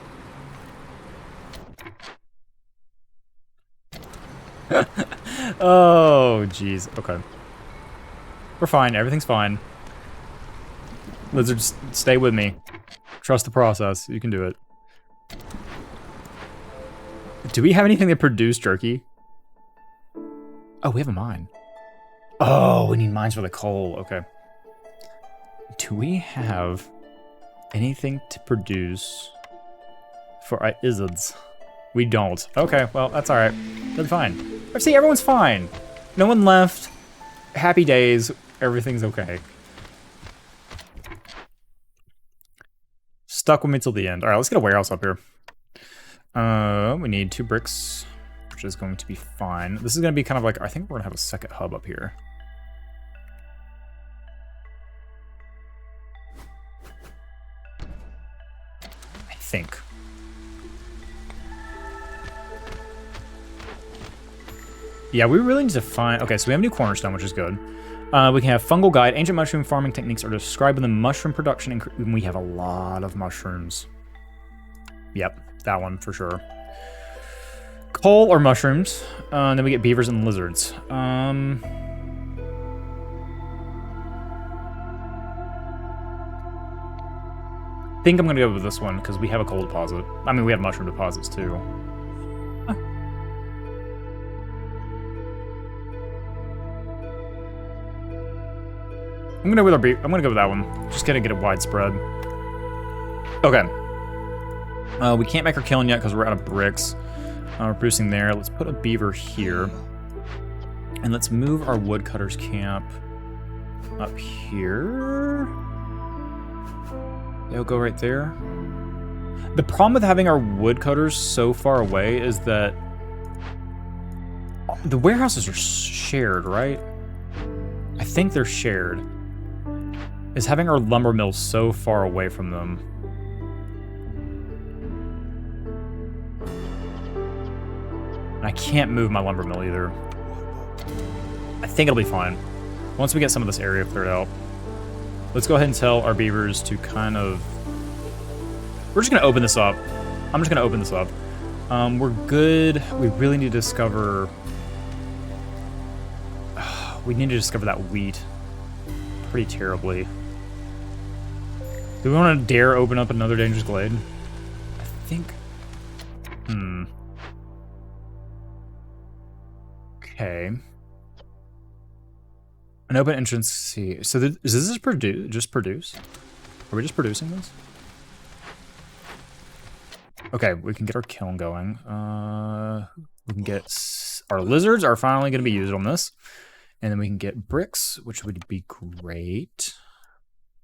Oh, jeez. Okay. We're fine. Everything's fine. Lizards, stay with me. Trust the process. You can do it. Do we have anything that produce jerky? Oh, we have a mine. Oh, we need mines for the coal. Okay. Do we have anything to produce for our lizards? We don't. Okay, well, that's alright. They'll be fine. See, everyone's fine. No one left. Happy days. Everything's okay. Stuck with me till the end. Alright, let's get a warehouse up here. We need 2 bricks, which is going to be fine. This is going to be kind of like, I think we're going to have a second hub up here. I think. Yeah, we really need to find... Okay, so we have a new cornerstone, which is good. We can have fungal guide. Ancient mushroom farming techniques are described in the mushroom production, and we have a lot of mushrooms. Yep, that one for sure. Coal or mushrooms. And then we get beavers and lizards. I think I'm gonna go with this one because we have a coal deposit. I mean, we have mushroom deposits too. I'm gonna go with that one. Just gotta get it widespread. Okay. We can't make our kiln yet because we're out of bricks. We're producing there. Let's put a beaver here. And let's move our woodcutter's camp up here. They'll go right there. The problem with having our woodcutters so far away is that the warehouses are shared, right? I think they're shared. Is having our lumber mills so far away from them. And I can't move my lumber mill either. I think it'll be fine. Once we get some of this area cleared out. Let's go ahead and tell our beavers to kind of... We're just going to open this up. I'm just going to open this up. We're good. We really need to discover... We need to discover that wheat pretty terribly. Do we want to dare open up another dangerous glade? I think... Okay. An open entrance, see. So is this just produce? Are we just producing this? Okay, we can get our kiln going. We can get... Our lizards are finally going to be used on this. And then we can get bricks, which would be great.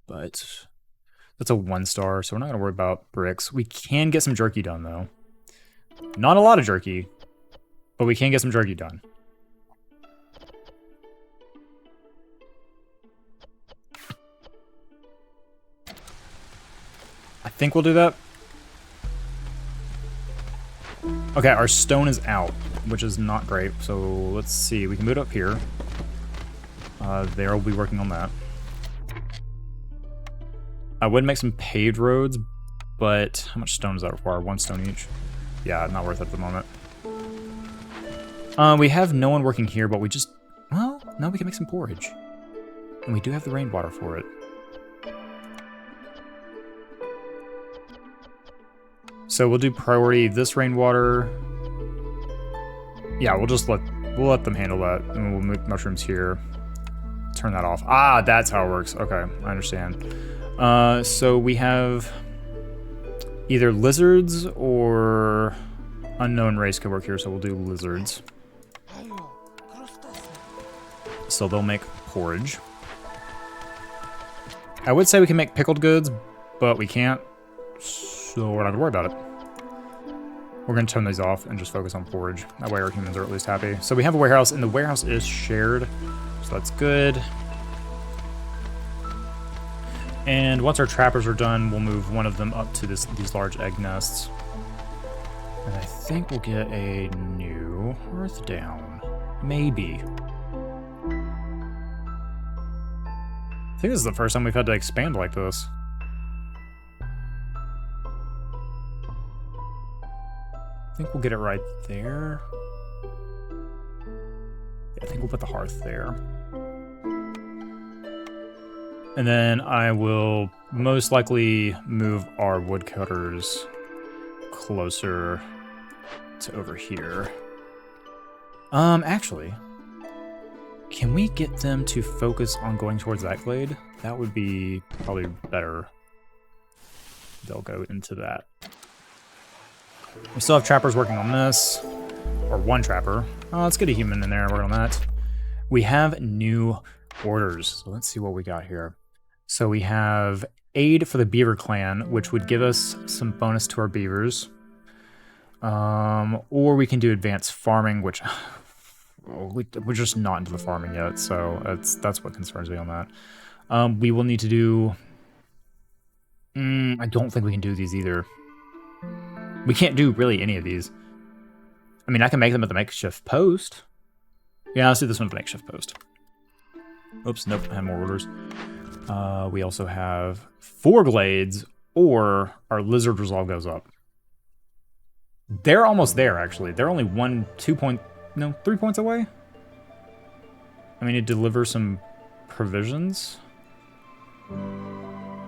But that's a 1-star, so we're not going to worry about bricks. We can get some jerky done, though. Not a lot of jerky, but we can get some jerky done. I think we'll do that. Okay, our stone is out, which is not great. So let's see. We can move it up here. They'll be working on that. I would make some paved roads, but how much stone does that require? 1 stone each. Yeah, not worth it at the moment. We have no one working here, but we just... Well, no, we can make some porridge. And we do have the rainwater for it. So we'll do priority this rainwater. Yeah, we'll let them handle that. And we'll move mushrooms here. Turn that off. Ah, that's how it works. Okay, I understand. So we have either lizards or unknown race could work here, so we'll do lizards. So they'll make porridge. I would say we can make pickled goods, but we can't. So we're not gonna worry about it. We're gonna turn these off and just focus on porridge. That way our humans are at least happy. So we have a warehouse, and the warehouse is shared. So that's good. And once our trappers are done, we'll move one of them up to these large egg nests. And I think we'll get a new hearth down. Maybe. I think this is the first time we've had to expand like this. I think we'll get it right there. I think we'll put the hearth there. And then I will most likely move our woodcutters closer to over here. Actually, can we get them to focus on going towards that glade? That would be probably better. They'll go into that. We still have trappers working on this, or one trapper. Oh, let's get a human in there working on that. We have new orders, so let's see what we got here. So we have aid for the beaver clan, which would give us some bonus to our beavers. Or we can do advanced farming, which we're just not into the farming yet, so that's what concerns me on that. We will need to do... I don't think we can do these either. We can't do really any of these. I mean, I can make them at the makeshift post. Yeah, let's do this one at the makeshift post. Oops, nope, I have more orders. We also have 4 glades, or our lizard resolve goes up. They're almost there, actually. They're only 3 points away. I mean, it delivers some provisions.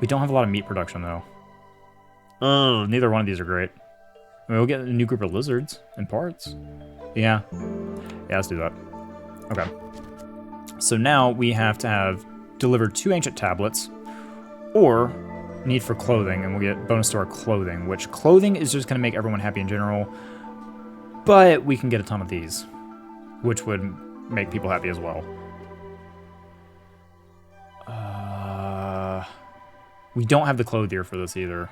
We don't have a lot of meat production, though. Oh, neither one of these are great. I mean, we'll get a new group of lizards and parts. Yeah. Yeah, let's do that. Okay. So now we have to have delivered 2 ancient tablets, or need for clothing, and we'll get bonus to our clothing, which clothing is just going to make everyone happy in general, but we can get a ton of these, which would make people happy as well. We don't have the clothier for this either.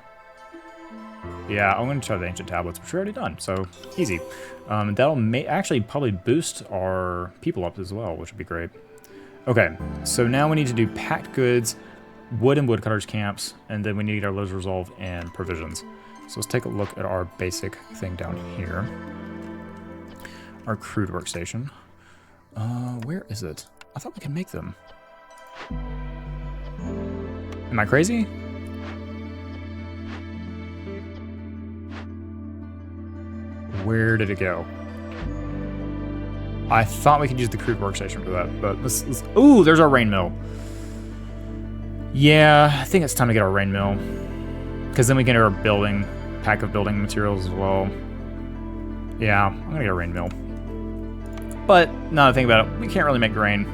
Yeah, I'm going to try the ancient tablets, which we're already done, so easy. That'll actually probably boost our people up as well, which would be great. Okay, so now we need to do packed goods, wood and woodcutters camps, and then we need our lizard resolve and provisions. So let's take a look at our basic thing down here. Our crude workstation. Where is it? I thought we could make them. Am I crazy? Where did it go? I thought we could use the crude workstation for that, but let's ooh, there's our rain mill. Yeah, I think it's time to get our rain mill, because then we get our pack of building materials as well. Yeah, I'm gonna get a rain mill. But now that I think about it, we can't really make grain,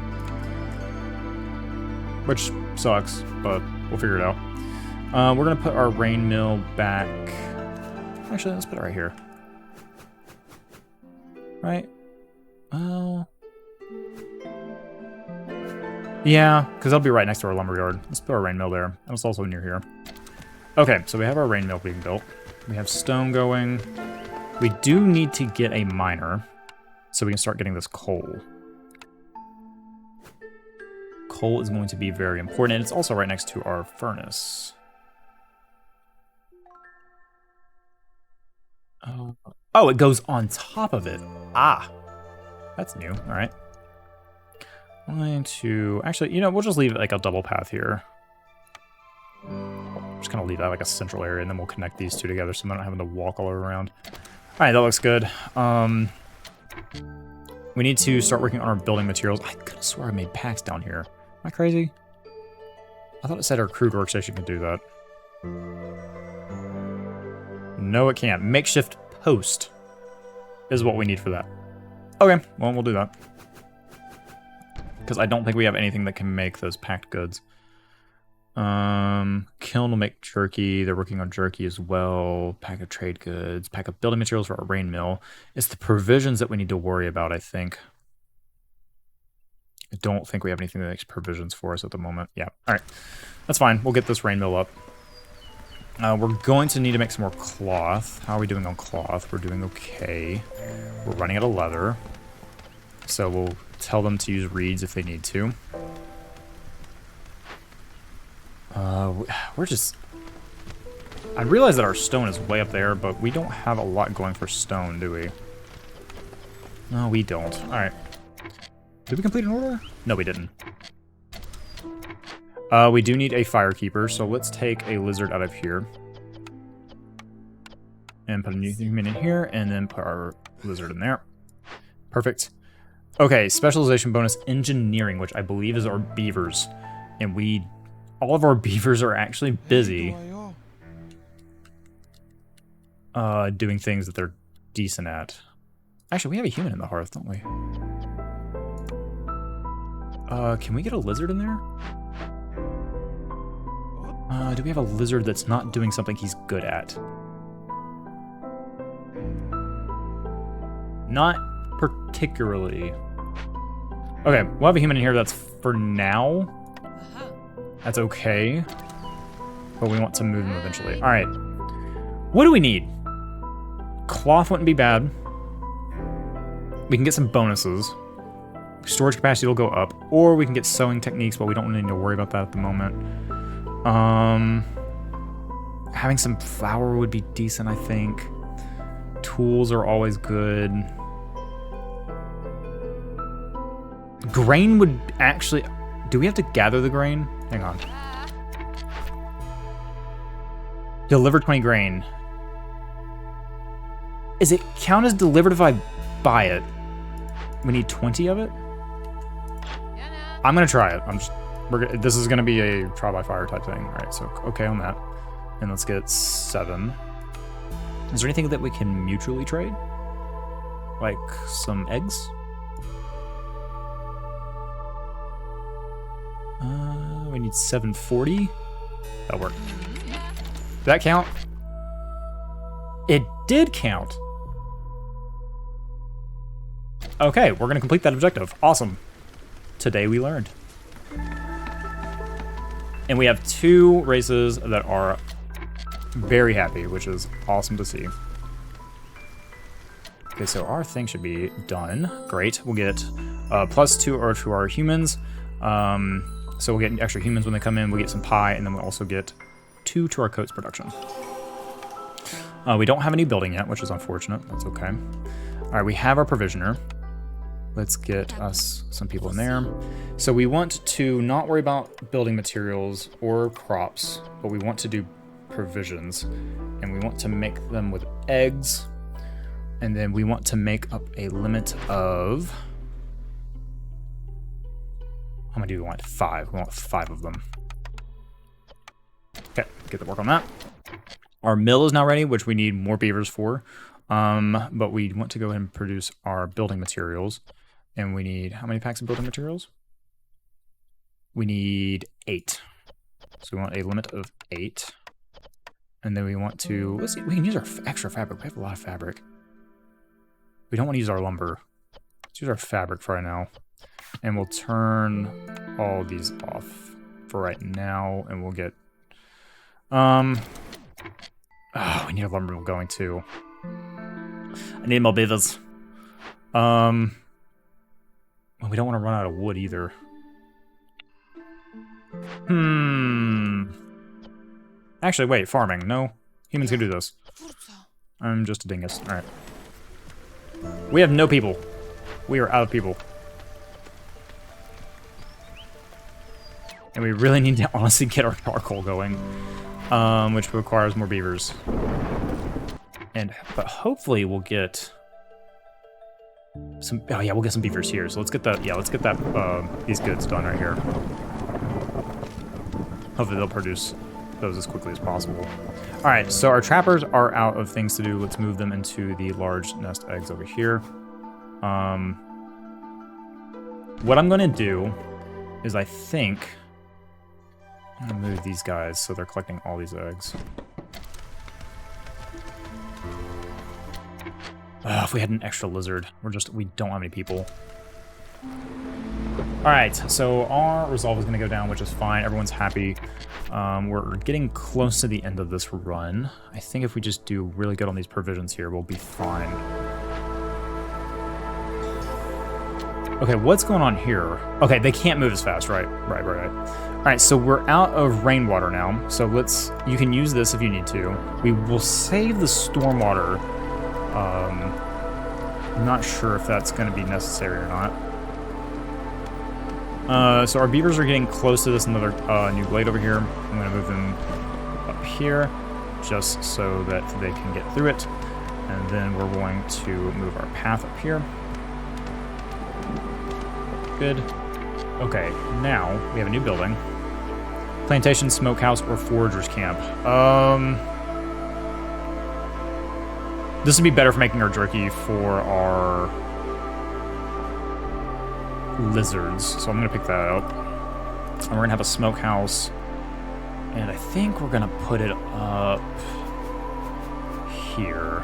which sucks, but we'll figure it out. We're gonna put our rain mill back. Actually, let's put it right here. Right? Well, yeah, because that'll be right next to our lumberyard. Let's put our rain mill there, and it's also near here. Okay, so we have our rain mill being built. We have stone going. We do need to get a miner, so we can start getting this coal. Coal is going to be very important, and it's also right next to our furnace. Oh, it goes on top of it. Ah, that's new. All right. Actually, you know, we'll just leave it like a double path here. Just kind of leave that like a central area, and then we'll connect these two together so I'm not having to walk all around. All right, that looks good. We need to start working on our building materials. I could have swore I made packs down here. Am I crazy? I thought it said our crude workstation could do that. No, it can't. Makeshift post is what we need for that. Okay, well, we'll do that. Because I don't think we have anything that can make those packed goods. Kiln will make jerky. They're working on jerky as well. Pack of trade goods. Pack of building materials for our rain mill. It's the provisions that we need to worry about, I think. I don't think we have anything that makes provisions for us at the moment. Yeah, all right. That's fine. We'll get this rain mill up. We're going to need to make some more cloth. How are we doing on cloth? We're doing okay. We're running out of leather. So we'll tell them to use reeds if they need to. We're just... I realize that our stone is way up there, but we don't have a lot going for stone, do we? No, we don't. Alright. Did we complete an order? No, we didn't. We do need a firekeeper, so let's take a lizard out of here. And put a new human in here, and then put our lizard in there. Perfect. Okay, specialization bonus engineering, which I believe is our beavers. And all of our beavers are actually busy doing things that they're decent at. Actually, we have a human in the hearth, don't we? Can we get a lizard in there? Do we have a lizard that's not doing something he's good at? Not particularly. Okay, we'll have a human in here that's for now. That's okay. But we want to move him eventually. All right. What do we need? Cloth wouldn't be bad. We can get some bonuses. Storage capacity will go up. Or we can get sewing techniques, but we don't need to worry about that at the moment. Having some flour would be decent, I think. Tools are always good. Grain would actually... Do we have to gather the grain? Hang on. Deliver 20 grain. Is it count as delivered if I buy it? We need 20 of it? I'm gonna try it. This is gonna be a trial by fire type thing. All right, so okay on that. And let's get 7. Is there anything that we can mutually trade? Like some eggs? We need 740. That'll work. Did that count? It did count. Okay, we're gonna complete that objective. Awesome. Today we learned. And we have 2 races that are very happy, which is awesome to see. Okay, so our thing should be done. Great. We'll get +2 to our humans. So we'll get extra humans when they come in. We'll get some pie, and then we'll also get 2 to our coats production. We don't have any building yet, which is unfortunate. That's okay. All right, we have our provisioner. Let's get us some people in there. So we want to not worry about building materials or crops, but we want to do provisions. And we want to make them with eggs. And then we want to make up a limit of... How many do we want? 5. We want 5 of them. Okay, get to work on that. Our mill is now ready, which we need more beavers for. But we want to go ahead and produce our building materials. And we need, how many packs of building materials? We need 8. So we want a limit of 8. And then we want to, let's see, we can use our extra fabric. We have a lot of fabric. We don't want to use our lumber. Let's use our fabric for right now. And we'll turn all these off for right now. And we'll get, oh, we need a lumber mill going too. I need more beavers. Well, we don't want to run out of wood either. Actually, wait, farming. No, humans can do this. I'm just a dingus. All right. We have no people. We are out of people. And we really need to honestly get our charcoal going, which requires more beavers. But hopefully we'll get some. Oh yeah, we'll get some beavers here. So let's get that. Yeah, let's get that. These goods done right here. Hopefully they'll produce those as quickly as possible. All right, so our trappers are out of things to do. Let's move them into the large nest eggs over here. What I'm gonna do is I think I'm gonna move these guys so they're collecting all these eggs. If we had an extra lizard, we don't have any people. All right, so our resolve is gonna go down, which is fine. Everyone's happy. We're getting close to the end of this run. I think if we just do really good on these provisions here, we'll be fine. Okay, what's going on here? Okay, they can't move as fast, right? Right. All right, so we're out of rainwater now. So you can use this if you need to. We will save the stormwater. I'm not sure if that's going to be necessary or not. So our beavers are getting close to this another new blade over here. I'm going to move them up here just so that they can get through it. And then we're going to move our path up here. good. Okay, now we have a new building. Plantation, smokehouse, or forager's camp. This would be better for making our jerky for our lizards. So I'm gonna pick that up. And we're gonna have a smokehouse. And I think we're gonna put it up here.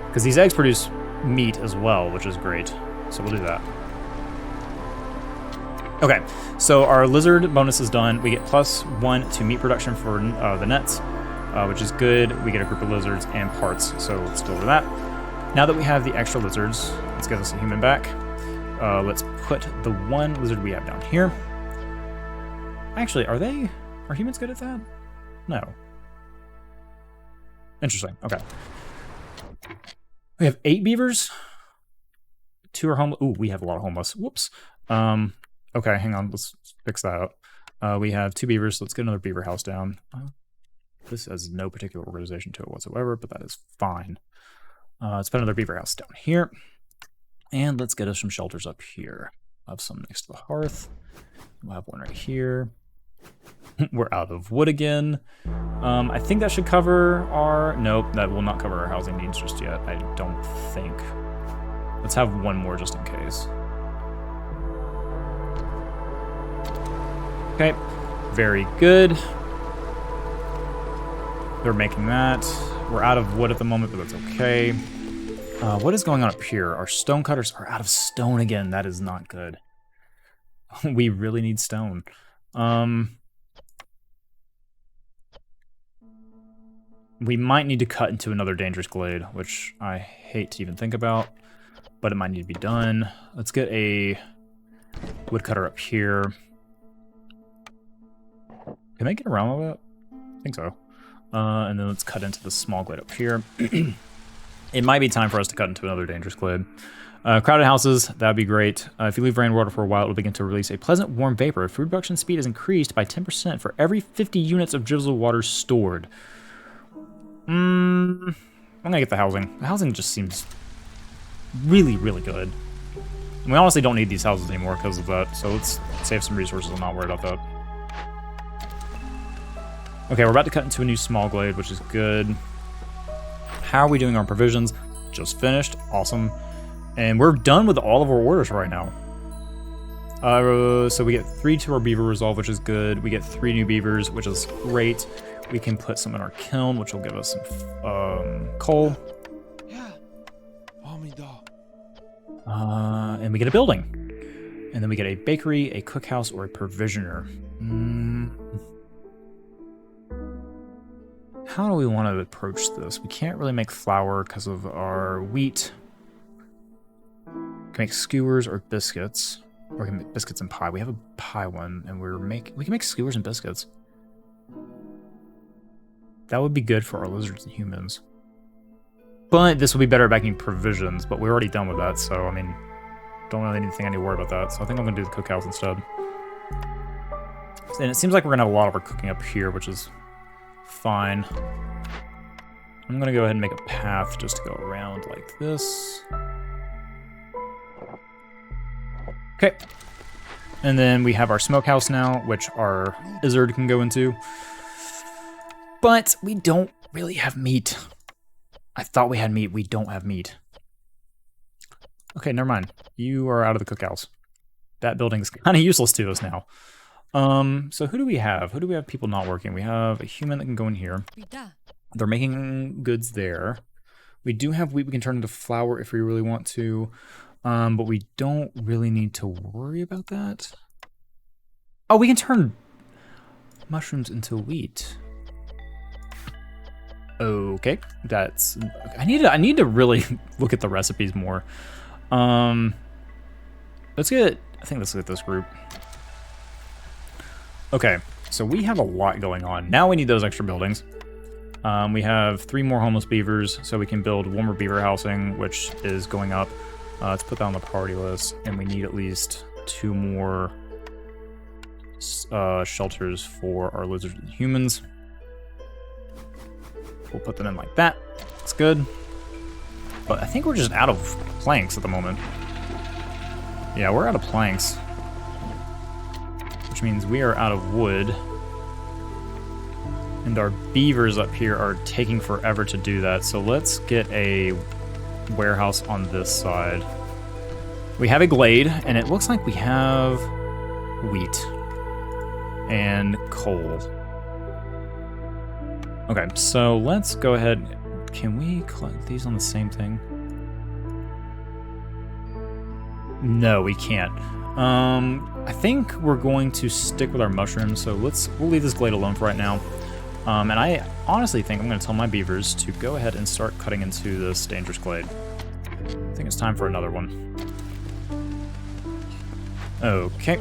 Because these eggs produce meat as well, which is great. So we'll do that. Okay, so our lizard bonus is done. We get +1 to meat production for the nets, which is good. We get a group of lizards and parts, so let's deliver that. Now that we have the extra lizards, let's get us a human back. Let's put the one lizard we have down here. Actually, are humans good at that? No. Interesting, okay. We have 8 beavers. 2 are homeless. Ooh, we have a lot of homeless. Whoops. Okay, hang on. Let's fix that up. We have 2 beavers. So let's get another beaver house down. This has no particular organization to it whatsoever, but that is fine. Let's put another beaver house down here. And let's get us some shelters up here. I'll have some next to the hearth. We'll have one right here. We're out of wood again. I think that should cover our... Nope, that will not cover our housing needs just yet, I don't think. Let's have one more just in case. Okay, very good. They're making that. We're out of wood at the moment, but that's okay. What is going on up here? Our stone cutters are out of stone again. That is not good. We really need stone. We might need to cut into another dangerous glade, which I hate to even think about, but it might need to be done. Let's get a woodcutter up here. Can they get around with it? I think so. And then let's cut into the small glade up here. It might be time for us to cut into another dangerous glade. Crowded houses, that'd be great. If you leave rainwater for a while, it'll begin to release a pleasant warm vapor. Food production speed is increased by 10% for every 50 units of drizzled water stored. I'm gonna get the housing. The housing just seems really, really good. And we honestly don't need these houses anymore because of that, so let's save some resources and not worry about that. Okay, we're about to cut into a new small glade, which is good. How are we doing on provisions? Just finished. Awesome. And we're done with all of our orders right now. So we get 3 to our beaver resolve, which is good. We get 3 new beavers, which is great. We can put some in our kiln, which will give us some coal. And we get a building. And then we get a bakery, a cookhouse, or a provisioner. How do we want to approach this? We can't really make flour because of our wheat. We can make skewers or biscuits. Or we can make biscuits and pie. We have a pie one, and we can make skewers and biscuits. That would be good for our lizards and humans. But this will be better at making provisions, but we're already done with that, so, I mean, don't really think I need to worry about that. So I think I'm going to do the cookhouse instead. And it seems like we're going to have a lot of our cooking up here, which is fine. I'm going to go ahead and make a path just to go around like this. Okay. And then we have our smokehouse now, which our lizard can go into. But we don't really have meat. I thought we had meat. We don't have meat. Okay, never mind. You are out of the cookhouse. That building's kind of useless to us now. So who do we have? Who do we have people not working? We have a human that can go in here. They're making goods there. We do have wheat we can turn into flour if we really want to. But we don't really need to worry about that. Oh, we can turn mushrooms into wheat. Okay, that's... I need to really look at the recipes more. Let's get... I think let's get this group. Okay, so we have a lot going on. Now we need those extra buildings. We have 3 more homeless beavers, so we can build one more beaver housing, which is going up. Let's put that on the priority list, and we need at least 2 more shelters for our lizards and humans. We'll put them in like that. That's good. But I think we're just out of planks at the moment. Yeah, we're out of planks. Which means we are out of wood. And our beavers up here are taking forever to do that. So let's get a warehouse on this side. We have a glade, and it looks like we have wheat and coal. Okay, so let's go ahead. Can we collect these on the same thing? No, we can't. I think we're going to stick with our mushrooms, so we'll leave this glade alone for right now. And I honestly think I'm going to tell my beavers to go ahead and start cutting into this dangerous glade. I think it's time for another one. Okay.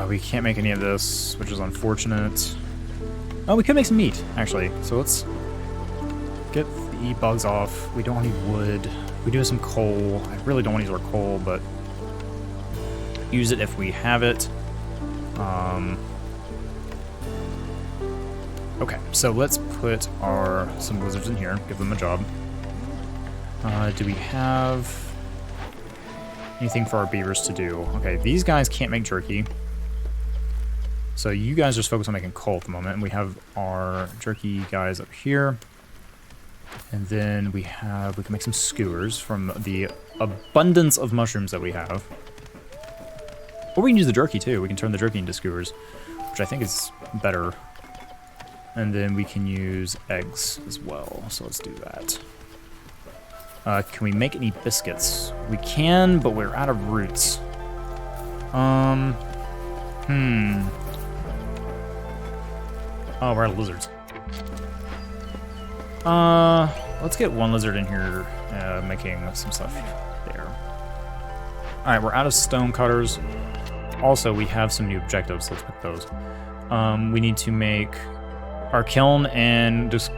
We can't make any of this, which is unfortunate. Oh, we could make some meat, actually. So let's get the bugs off. We don't need wood. We do have some coal. I really don't want to use our coal, but use it if we have it. Okay, so let's put some lizards in here, give them a job. Do we have anything for our beavers to do? Okay, these guys can't make jerky. So you guys just focus on making coal at the moment, and we have our jerky guys up here. And then we can make some skewers from the abundance of mushrooms that we have. Or we can use the jerky too. We can turn the jerky into skewers, which I think is better. And then we can use eggs as well. So let's do that. Can we make any biscuits? We can, but we're out of roots. Oh, we're out of lizards. Let's get one lizard in here making some stuff there. Alright, we're out of stone cutters. Also, we have some new objectives, so let's pick those. We need to make our kiln and just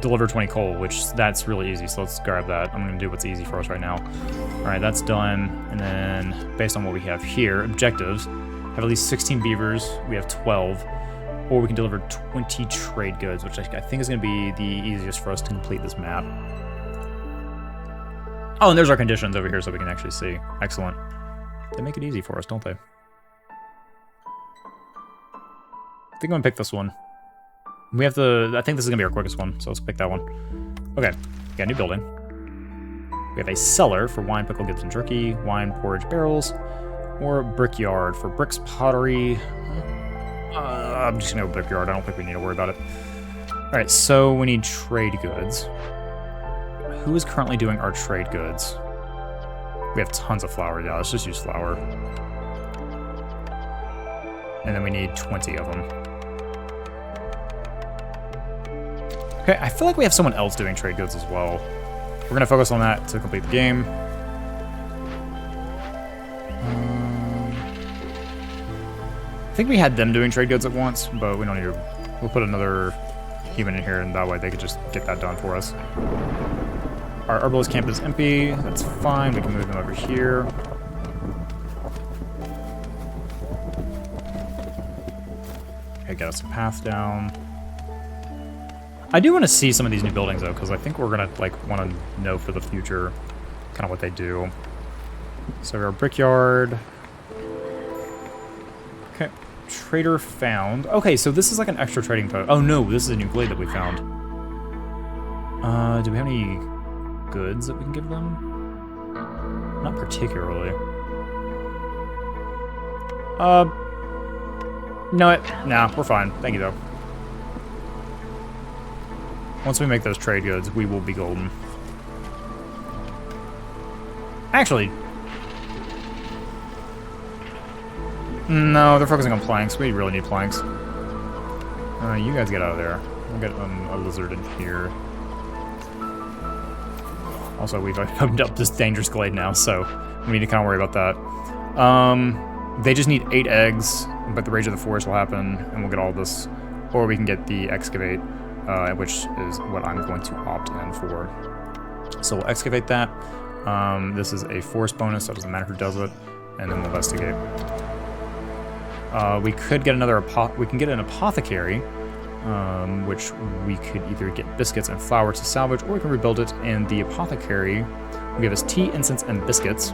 deliver 20 coal, which that's really easy, so let's grab that. I'm going to do what's easy for us right now. Alright, that's done. And then, based on what we have here, objectives. Have at least 16 beavers. We have 12. Or we can deliver 20 trade goods, which I think is going to be the easiest for us to complete this map. Oh, and there's our conditions over here so we can actually see. Excellent. They make it easy for us, don't they? I think I'm going to pick this one. I think this is going to be our quickest one, so let's pick that one. Okay, we got a new building. We have a cellar for wine, pickle, goods, and jerky, wine, porridge, barrels, or brickyard for bricks, pottery. I'm just going to go brickyard. I don't think we need to worry about it. Alright, so we need trade goods. Who is currently doing our trade goods? We have tons of flour. Yeah, let's just use flour. And then we need 20 of them. Okay, I feel like we have someone else doing trade goods as well. We're going to focus on that to complete the game. I think we had them doing trade goods at once, but we don't need to. We'll put another human in here, and that way they could just get that done for us. Our herbalist camp is empty. That's fine. We can move them over here. Okay, get us a path down. I do want to see some of these new buildings, though, because I think we're going to want to know for the future kind of what they do. So our brickyard. Okay. Trader found. Okay, so this is like an extra trading post. Oh, no, this is a new glade that we found. Do we have any goods that we can give them? Not particularly. Nah, we're fine. Thank you, though. Once we make those trade goods, we will be golden. Actually, no, they're focusing on planks. We really need planks. You guys get out of there. We'll get a lizard in here. Also, we've opened up this dangerous glade now, so we need to kind of worry about that. They just need 8 eggs, but the Rage of the Forest will happen, and we'll get all this. Or we can get the Excavate, which is what I'm going to opt in for. So we'll excavate that. This is a force bonus, so it doesn't matter who does it. And then we'll investigate. We could get we can get an apothecary, which we could either get biscuits and flour to salvage, or we can rebuild it, and the apothecary will give us tea, incense, and biscuits.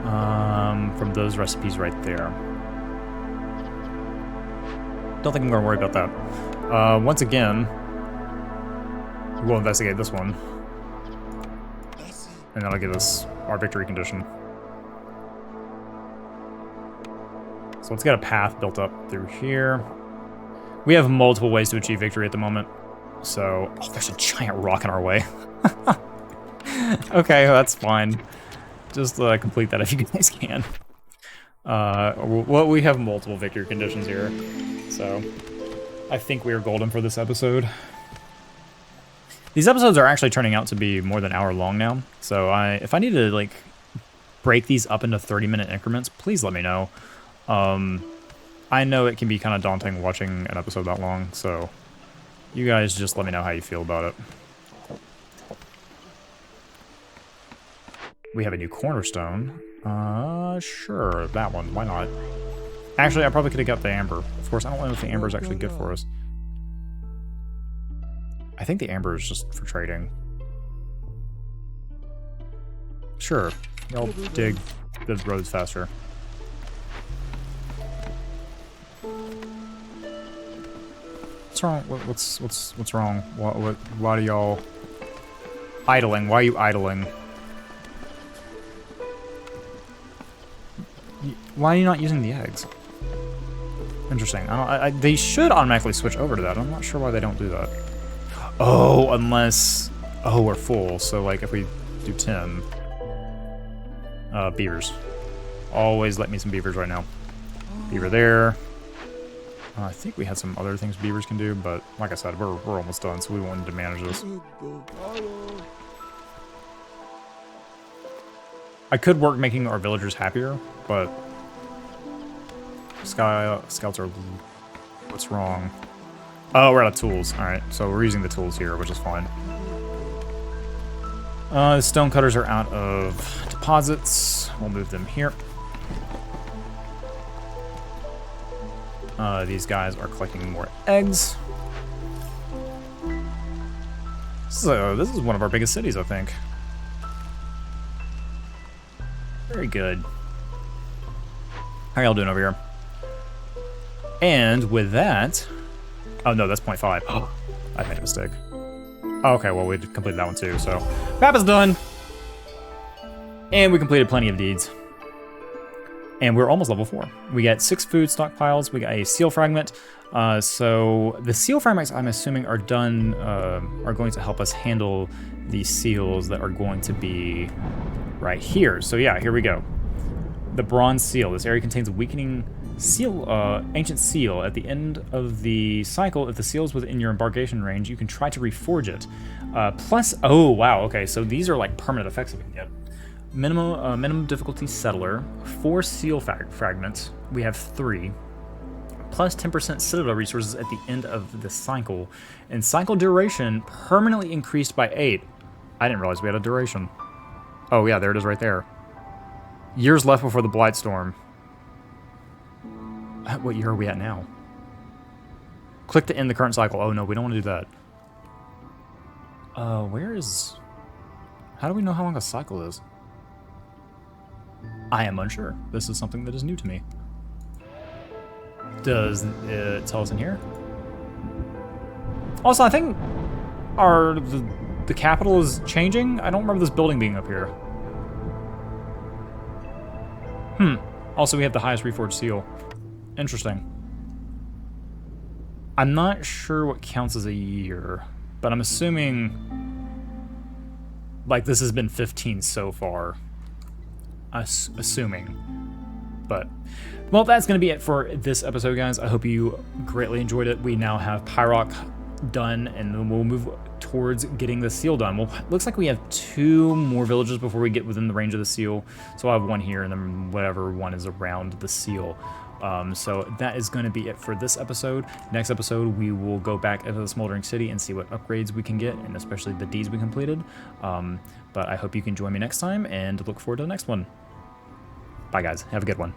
from those recipes right there. Don't think I'm going to worry about that. Once again, we'll investigate this one. And that'll give us our victory condition. So let's get a path built up through here. We have multiple ways to achieve victory at the moment. So, oh, there's a giant rock in our way. Okay, that's fine. Just complete that if you guys can. Well, we have multiple victory conditions here. So, I think we are golden for this episode. These episodes are actually turning out to be more than an hour long now. So if I need to like break these up into 30-minute increments, please let me know. I know it can be kind of daunting watching an episode that long, so you guys just let me know how you feel about it. We have a new cornerstone. Sure, that one. Why not? Actually, I probably could have got the amber. Of course, I don't know if the amber is actually good for us. I think the amber is just for trading. Sure, I'll dig the roads faster. What's wrong? What's wrong? Why are y'all idling? Why are you idling? Why are you not using the eggs? Interesting. They should automatically switch over to that. I'm not sure why they don't do that. Oh, unless... Oh, we're full. So, like, if we do 10... beavers. Always let me some beavers right now. Beaver there. I think we had some other things beavers can do, but like I said, we're almost done, so we wanted to manage this. I could work making our villagers happier, but... Scouts are... What's wrong? Oh, we're out of tools. Alright, so we're using the tools here, which is fine. The stonecutters are out of deposits. We'll move them here. These guys are collecting more eggs. So, this is one of our biggest cities, I think. Very good. How are y'all doing over here? And with that... Oh, no, that's 0.5. Oh, I made a mistake. Oh, okay, well, we completed that one too, so... Map is done! And we completed plenty of deeds. And we're almost level 4. We got 6 food stockpiles, we got a seal fragment. So the seal fragments, I'm assuming, are done, are going to help us handle these seals that are going to be right here. So yeah, here we go. The bronze seal. This area contains a weakening seal, ancient seal. At the end of the cycle, if the seal is within your embarkation range, you can try to reforge it. Plus, oh wow, okay, so these are like permanent effects we can get. Minimum difficulty settler, 4 seal fragments. We have 3. Plus 10% citadel resources at the end of the cycle. And cycle duration permanently increased by 8. I didn't realize we had a duration. Oh yeah, there it is right there. Years left before the Blightstorm. What year are we at now? Click to end the current cycle. Oh no, we don't want to do that. Where is... How do we know how long a cycle is? I am unsure. This is something that is new to me. Does it tell us in here? Also, I think the capital is changing. I don't remember this building being up here. Also, we have the highest reforged seal. Interesting. I'm not sure what counts as a year, but I'm assuming like this has been 15 so far. Assuming. But, well, that's going to be it for this episode, guys. I hope you greatly enjoyed it. We now have Pyrock done, and then we'll move towards getting the seal done. Well, looks like we have 2 more villages before we get within the range of the seal. So I'll have 1 here, and then whatever one is around the seal. So that is going to be it for this episode. Next episode, we will go back into the Smoldering City and see what upgrades we can get, and especially the deeds we completed. But I hope you can join me next time, and look forward to the next one. Bye, guys. Have a good one.